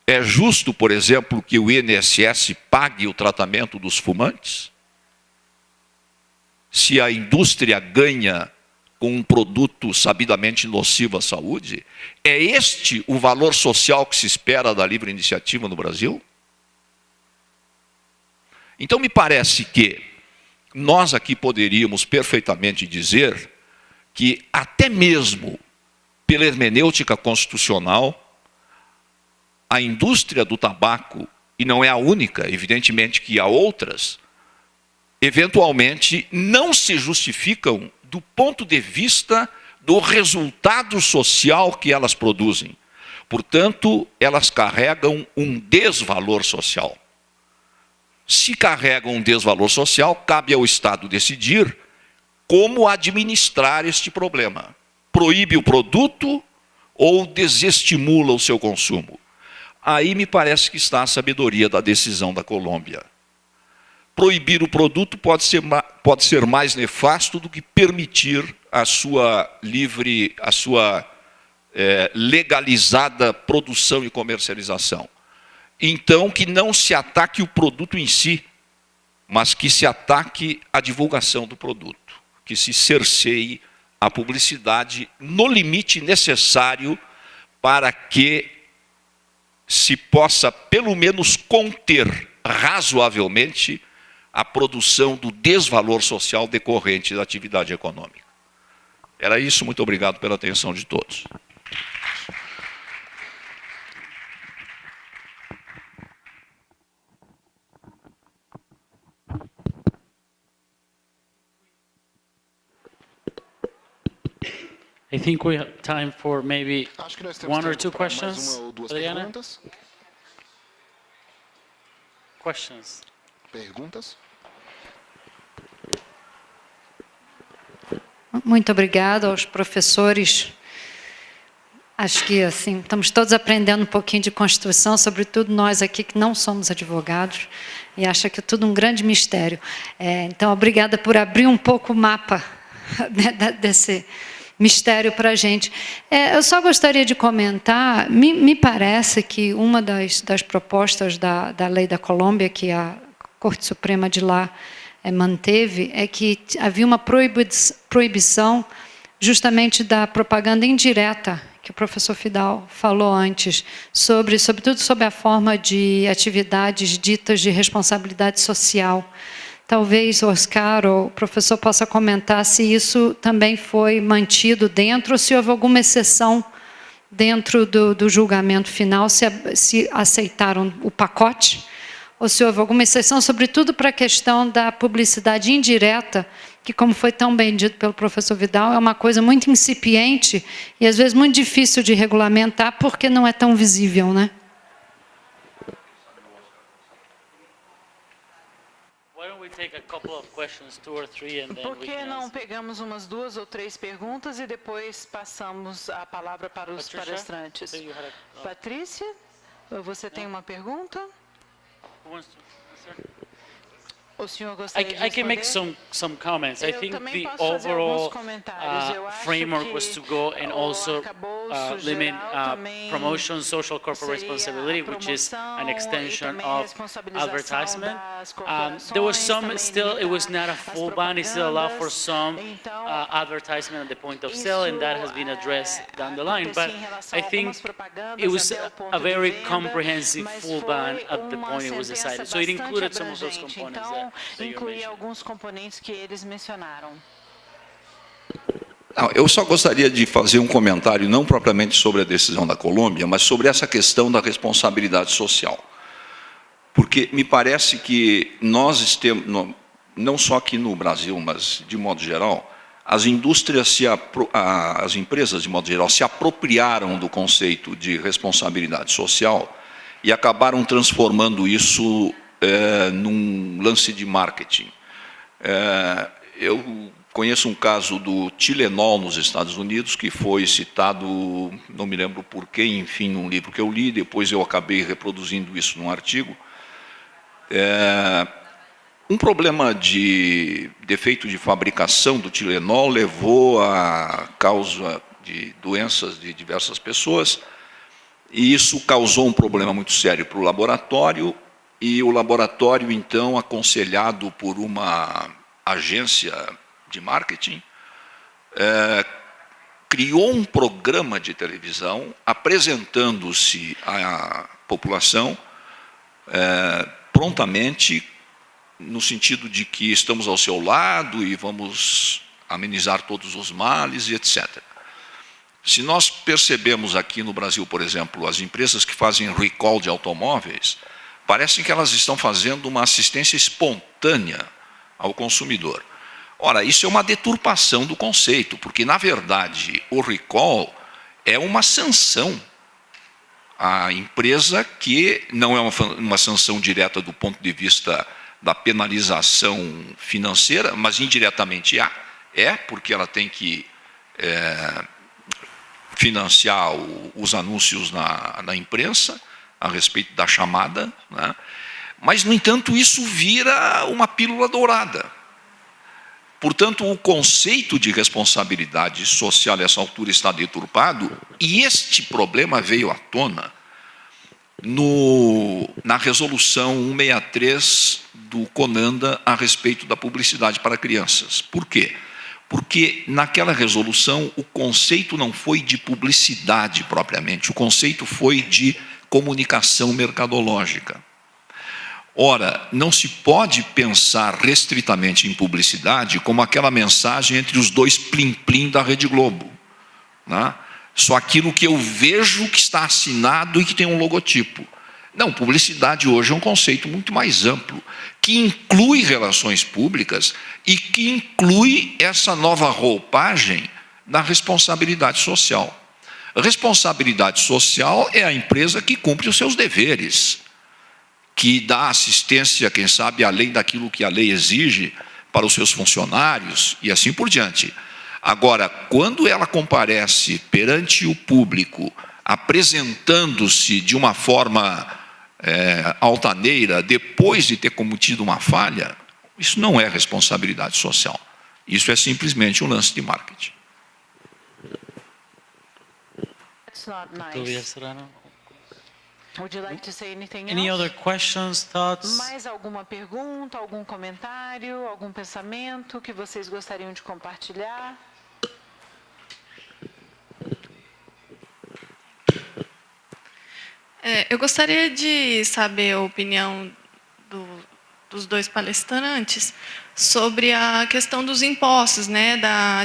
É justo, por exemplo, que o INSS pague o tratamento dos fumantes? Se a indústria ganha com um produto sabidamente nocivo à saúde? É este o valor social que se espera da livre iniciativa no Brasil? Então, me parece que nós aqui poderíamos perfeitamente dizer que até mesmo pela hermenêutica constitucional, a indústria do tabaco, e não é a única, evidentemente que há outras, eventualmente não se justificam do ponto de vista do resultado social que elas produzem. Portanto, elas carregam um desvalor social. Se carregam um desvalor social, cabe ao Estado decidir como administrar este problema. Proíbe o produto ou desestimula o seu consumo? Aí me parece que está a sabedoria da decisão da Colômbia. Proibir o produto pode ser mais nefasto do que permitir a sua legalizada produção e comercialização. Então, que não se ataque o produto em si, mas que se ataque a divulgação do produto, que se cerceie a publicidade no limite necessário para que se possa, pelo menos, conter razoavelmente a produção do desvalor social decorrente da atividade econômica. Era isso, muito obrigado pela atenção de todos. I think we have time for maybe Acho que nós temos one or tempo two para mais questions. uma ou duas Adriana? perguntas. Questions? Perguntas? Muito obrigada aos professores. Acho que assim estamos todos aprendendo um pouquinho de Constituição, sobretudo nós aqui que não somos advogados, e acho que é tudo um grande mistério. Então, obrigada por abrir um pouco o mapa desse mistério para a gente. Eu só gostaria de comentar, me parece que uma das propostas da lei da Colômbia, que a Corte Suprema de lá manteve, é que havia uma proibição justamente da propaganda indireta, que o professor Fidal falou antes, sobretudo sobre a forma de atividades ditas de responsabilidade social. Talvez o Oscar ou o professor possa comentar se isso também foi mantido dentro, ou se houve alguma exceção dentro do julgamento final, se aceitaram o pacote, ou se houve alguma exceção, sobretudo para a questão da publicidade indireta, que, como foi tão bem dito pelo professor Vidal, é uma coisa muito incipiente e, às vezes, muito difícil de regulamentar, porque não é tão visível, né? Por que não pegamos umas 2 ou 3 perguntas e depois passamos a palavra para os palestrantes? Patrícia, você tem uma pergunta? O senhor gostaria de responder? I can make some comments. I think the overall framework was to go and also limit promotion social corporate responsibility, which is an extension of advertisement. There was some still, it was not a full ban, it still allowed for some advertisement at the point of sale, and that has been addressed down the line. But I think it was a very comprehensive full ban at the point it was decided. So it included some of those components that incluir alguns componentes que eles mencionaram. Não, eu só gostaria de fazer um comentário, não propriamente sobre a decisão da Colômbia, mas sobre essa questão da responsabilidade social. Porque me parece que nós temos, não só aqui no Brasil, mas de modo geral, as indústrias, as empresas, de modo geral, se apropriaram do conceito de responsabilidade social e acabaram transformando isso num lance de marketing. Eu conheço um caso do Tylenol nos Estados Unidos, que foi citado, não me lembro porquê, enfim, num livro que eu li, depois eu acabei reproduzindo isso num artigo. Um problema de defeito de fabricação do Tylenol levou à causa de doenças de diversas pessoas, e isso causou um problema muito sério para o laboratório, e o laboratório, então, aconselhado por uma agência de marketing, criou um programa de televisão apresentando-se à população prontamente, no sentido de que estamos ao seu lado e vamos amenizar todos os males e etc. Se nós percebemos aqui no Brasil, por exemplo, as empresas que fazem recall de automóveis, parece que elas estão fazendo uma assistência espontânea ao consumidor. Ora, isso é uma deturpação do conceito, porque, na verdade, o recall é uma sanção à empresa, que não é uma sanção direta do ponto de vista da penalização financeira, mas indiretamente porque ela tem que financiar os anúncios na imprensa a respeito da chamada, né? Mas, no entanto, isso vira uma pílula dourada. Portanto, o conceito de responsabilidade social a essa altura está deturpado, e este problema veio à tona na resolução 163 do CONANDA a respeito da publicidade para crianças. Por quê? Porque naquela resolução o conceito não foi de publicidade propriamente, o conceito foi de comunicação mercadológica. Ora, não se pode pensar restritamente em publicidade como aquela mensagem entre os dois plim-plim da Rede Globo, né? Só aquilo que eu vejo que está assinado e que tem um logotipo. Não, publicidade hoje é um conceito muito mais amplo, que inclui relações públicas e que inclui essa nova roupagem da responsabilidade social. A responsabilidade social é a empresa que cumpre os seus deveres, que dá assistência, quem sabe, além daquilo que a lei exige para os seus funcionários e assim por diante. Agora, quando ela comparece perante o público, apresentando-se de uma forma altaneira, depois de ter cometido uma falha, isso não é responsabilidade social. Isso é simplesmente um lance de marketing. That's not Victoria nice. Serrano. Would you like to say anything Any else? other questions, thoughts? Mais alguma pergunta, algum comentário, algum pensamento que vocês gostariam de compartilhar? Eu gostaria de saber a opinião dos dois palestrantes sobre a questão dos impostos, né,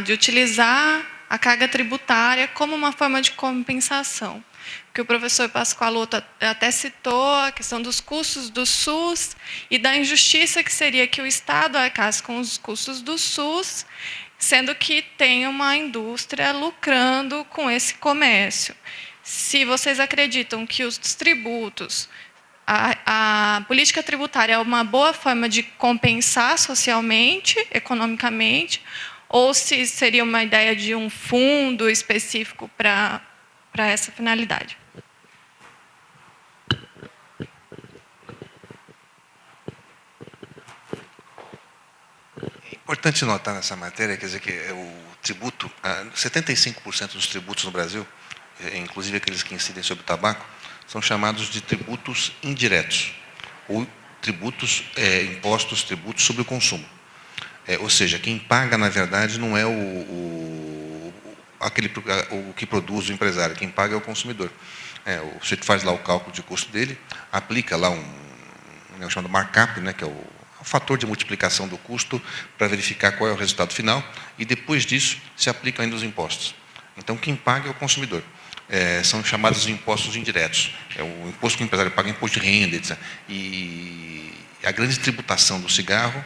de utilizar a carga tributária como uma forma de compensação. Porque o professor Pascoaloto até citou a questão dos custos do SUS e da injustiça que seria que o Estado arcasse com os custos do SUS, sendo que tem uma indústria lucrando com esse comércio. Se vocês acreditam que os tributos, a política tributária é uma boa forma de compensar socialmente, economicamente, ou se seria uma ideia de um fundo específico para essa finalidade. É importante notar nessa matéria, quer dizer, que o tributo, 75% dos tributos no Brasil, inclusive aqueles que incidem sobre o tabaco, são chamados de tributos indiretos, ou impostos, tributos sobre o consumo. Ou seja, quem paga, na verdade, não é o que produz o empresário, quem paga é o consumidor. O sujeito faz lá o cálculo de custo dele, aplica lá um chamado markup, né, que é o fator de multiplicação do custo para verificar qual é o resultado final, e depois disso se aplicam ainda os impostos. Então, quem paga é o consumidor. São chamados de impostos indiretos. É o imposto que o empresário paga, imposto de renda, etc. E a grande tributação do cigarro,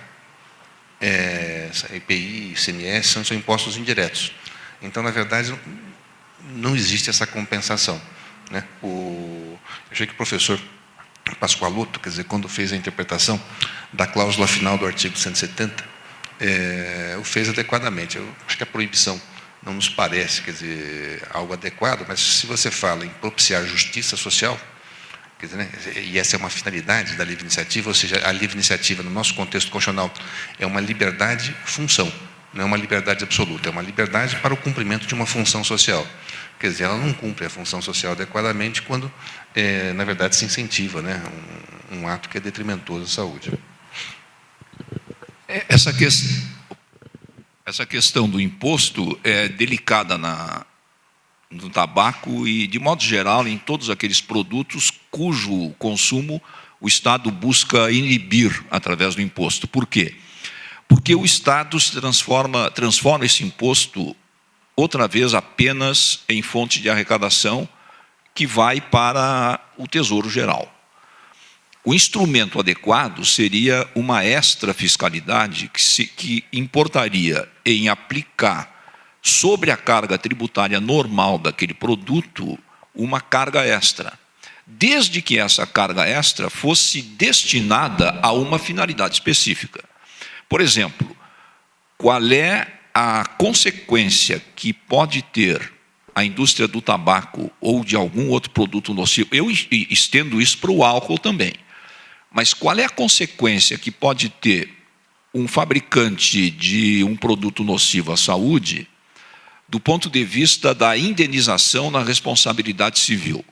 IPI, ICMS, são impostos indiretos. Então, na verdade, não existe essa compensação, né? Eu achei que o professor Pascoaloto, quer dizer, quando fez a interpretação da cláusula final do artigo 170, o fez adequadamente. Eu acho que a proibição não nos parece, quer dizer, algo adequado, mas se você fala em propiciar justiça social, quer dizer, né, e essa é uma finalidade da livre iniciativa, ou seja, a livre iniciativa, no nosso contexto constitucional, é uma liberdade-função, não é uma liberdade absoluta, é uma liberdade para o cumprimento de uma função social. Quer dizer, ela não cumpre a função social adequadamente quando, na verdade, se incentiva, né, um ato que é detrimentoso à saúde. Essa questão do imposto é delicada no tabaco e, de modo geral, em todos aqueles produtos cujo consumo o Estado busca inibir através do imposto. Por quê? Porque o Estado se transforma esse imposto, outra vez, apenas em fonte de arrecadação que vai para o Tesouro Geral. O instrumento adequado seria uma extra-fiscalidade que importaria em aplicar sobre a carga tributária normal daquele produto uma carga extra, desde que essa carga extra fosse destinada a uma finalidade específica. Por exemplo, qual é a consequência que pode ter a indústria do tabaco ou de algum outro produto nocivo? Eu estendo isso para o álcool também. Mas qual é a consequência que pode ter um fabricante de um produto nocivo à saúde do ponto de vista da indenização na responsabilidade civil?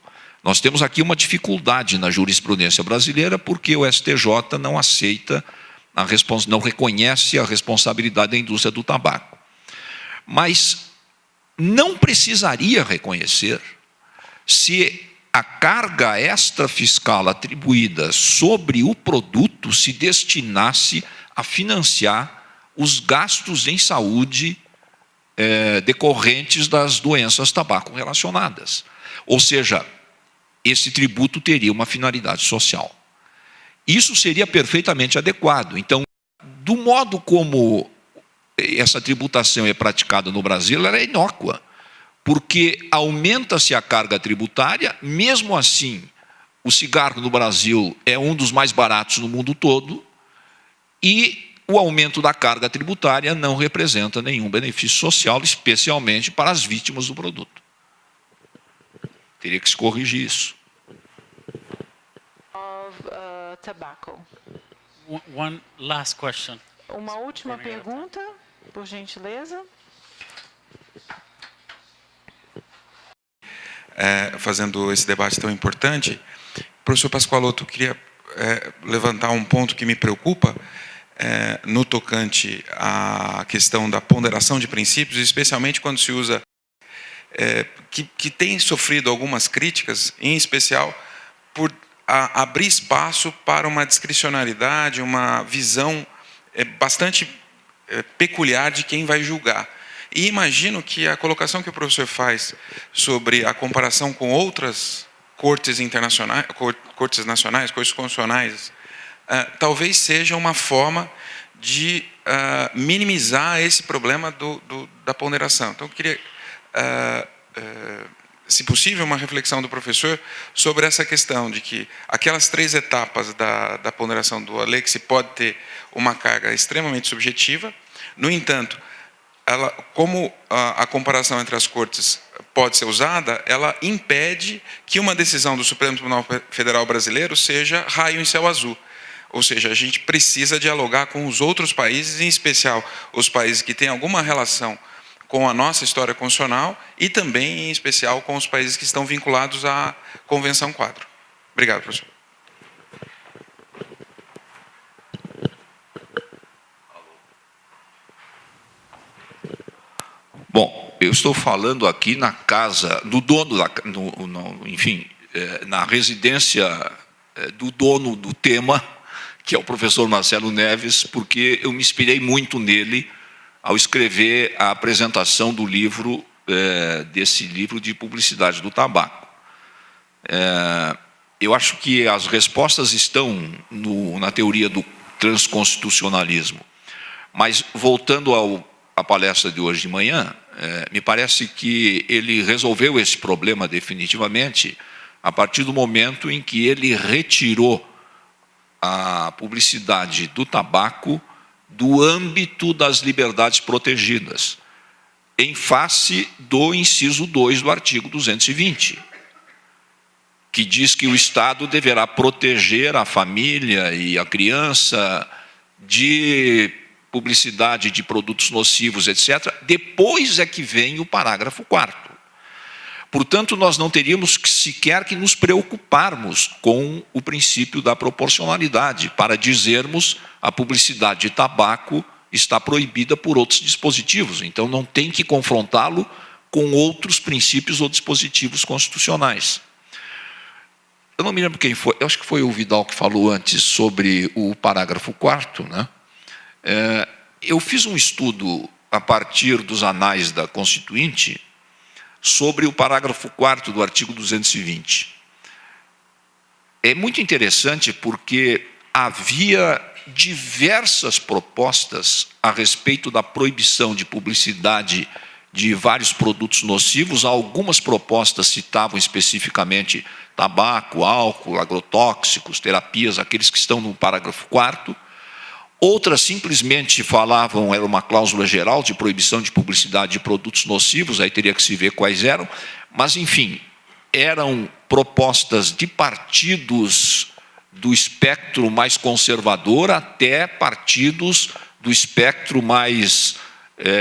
Nós temos aqui uma dificuldade na jurisprudência brasileira porque o STJ não aceita, não reconhece a responsabilidade da indústria do tabaco. Mas não precisaria reconhecer se a carga extrafiscal atribuída sobre o produto se destinasse a financiar os gastos em saúde decorrentes das doenças tabaco relacionadas. Ou seja, esse tributo teria uma finalidade social. Isso seria perfeitamente adequado. Então, do modo como essa tributação é praticada no Brasil, ela é inócua, porque aumenta-se a carga tributária, mesmo assim, o cigarro no Brasil é um dos mais baratos no mundo todo, e o aumento da carga tributária não representa nenhum benefício social, especialmente para as vítimas do produto. Teria que se corrigir isso. Tobacco. One last question. Uma última pergunta, por gentileza. fazendo esse debate tão importante. Professor Pascoaloto, queria levantar um ponto que me preocupa no tocante à questão da ponderação de princípios, especialmente quando se usa, que tem sofrido algumas críticas, em especial por abrir espaço para uma discricionalidade, uma visão bastante peculiar de quem vai julgar. E imagino que a colocação que o professor faz sobre a comparação com outras cortes internacionais, cortes nacionais, cortes constitucionais, talvez seja uma forma de minimizar esse problema da ponderação. Então, eu queria, se possível, uma reflexão do professor sobre essa questão de que aquelas 3 etapas da ponderação do Alex pode ter uma carga extremamente subjetiva. No entanto, como a comparação entre as cortes pode ser usada, ela impede que uma decisão do Supremo Tribunal Federal brasileiro seja raio em céu azul. Ou seja, a gente precisa dialogar com os outros países, em especial os países que têm alguma relação com a nossa história constitucional e também, em especial, com os países que estão vinculados à Convenção Quadro. Obrigado, professor. Bom, eu estou falando aqui na casa do dono, enfim, na residência do dono do tema, que é o professor Marcelo Neves, porque eu me inspirei muito nele ao escrever a apresentação do livro, desse livro de publicidade do tabaco. Eu acho que as respostas estão na teoria do transconstitucionalismo. Mas, voltando à palestra de hoje de manhã, me parece que ele resolveu esse problema definitivamente a partir do momento em que ele retirou a publicidade do tabaco do âmbito das liberdades protegidas, em face do inciso 2 do artigo 220, que diz que o Estado deverá proteger a família e a criança de publicidade de produtos nocivos, etc. Depois é que vem o parágrafo 4º. Portanto, nós não teríamos sequer que nos preocuparmos com o princípio da proporcionalidade para dizermos a publicidade de tabaco está proibida por outros dispositivos. Então, não tem que confrontá-lo com outros princípios ou dispositivos constitucionais. Eu não me lembro quem foi, eu acho que foi o Vidal que falou antes sobre o parágrafo 4º, né? Eu fiz um estudo a partir dos anais da Constituinte sobre o parágrafo 4º do artigo 220. É muito interessante porque havia diversas propostas a respeito da proibição de publicidade de vários produtos nocivos. Algumas propostas citavam especificamente tabaco, álcool, agrotóxicos, terapias, aqueles que estão no parágrafo 4º. Outras simplesmente falavam, era uma cláusula geral de proibição de publicidade de produtos nocivos, aí teria que se ver quais eram, mas, enfim, eram propostas de partidos do espectro mais conservador até partidos do espectro mais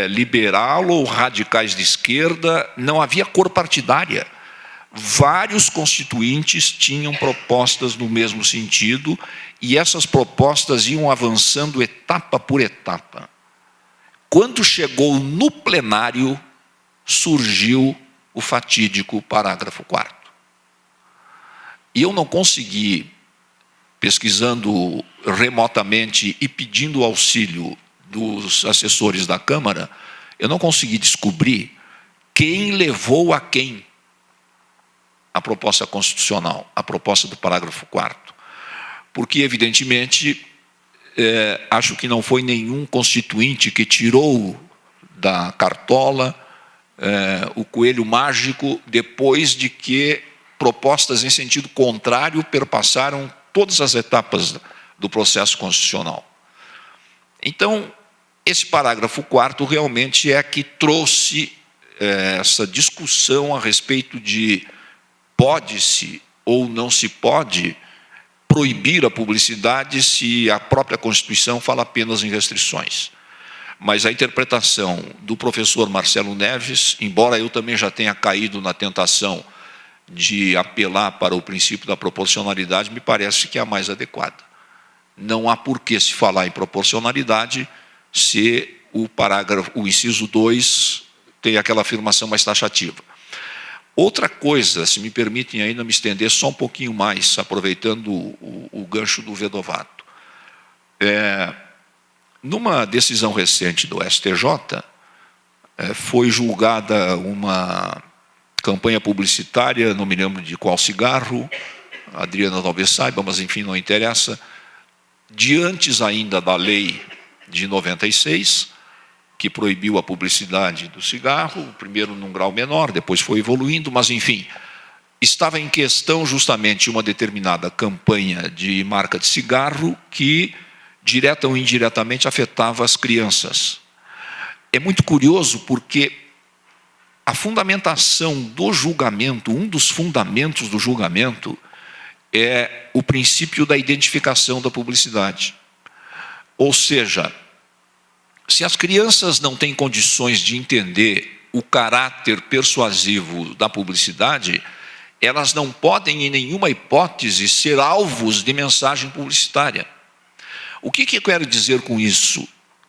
liberal ou radicais de esquerda. Não havia cor partidária. Vários constituintes tinham propostas no mesmo sentido e essas propostas iam avançando etapa por etapa. Quando chegou no plenário, surgiu o fatídico parágrafo 4º. E eu não consegui, pesquisando remotamente e pedindo auxílio dos assessores da Câmara, eu não consegui descobrir quem levou a quem a proposta constitucional, a proposta do parágrafo 4º. Porque, evidentemente, acho que não foi nenhum constituinte que tirou da cartola o coelho mágico depois de que propostas em sentido contrário perpassaram todas as etapas do processo constitucional. Então, esse parágrafo 4º realmente é que trouxe essa discussão a respeito de pode-se ou não se pode proibir a publicidade se a própria Constituição fala apenas em restrições. Mas a interpretação do professor Marcelo Neves, embora eu também já tenha caído na tentação de apelar para o princípio da proporcionalidade me parece que é a mais adequada. Não há por que se falar em proporcionalidade se o inciso 2 tem aquela afirmação mais taxativa. Outra coisa, se me permitem ainda me estender só um pouquinho mais, aproveitando o gancho do Vedovato. Numa decisão recente do STJ, foi julgada uma campanha publicitária, não me lembro de qual cigarro, a Adriana talvez saiba, mas enfim, não interessa, de antes ainda da lei de 96, que proibiu a publicidade do cigarro, primeiro num grau menor, depois foi evoluindo, mas enfim, estava em questão justamente uma determinada campanha de marca de cigarro que, direta ou indiretamente, afetava as crianças. É muito curioso porque a fundamentação do julgamento, um dos fundamentos do julgamento, é o princípio da identificação da publicidade. Ou seja, se as crianças não têm condições de entender o caráter persuasivo da publicidade, elas não podem, em nenhuma hipótese, ser alvos de mensagem publicitária. O que eu quero dizer com isso?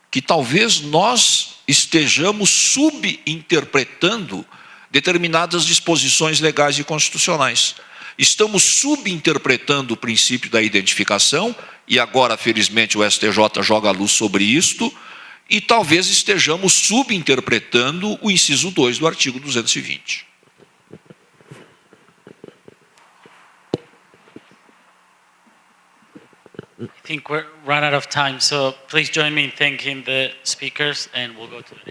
Que talvez nós estejamos subinterpretando determinadas disposições legais e constitucionais. Estamos subinterpretando o princípio da identificação, e agora, felizmente, o STJ joga a luz sobre isto, e talvez estejamos subinterpretando o inciso 2 do artigo 220. I think we're run out of time, so please join me in thanking the speakers and we'll go to the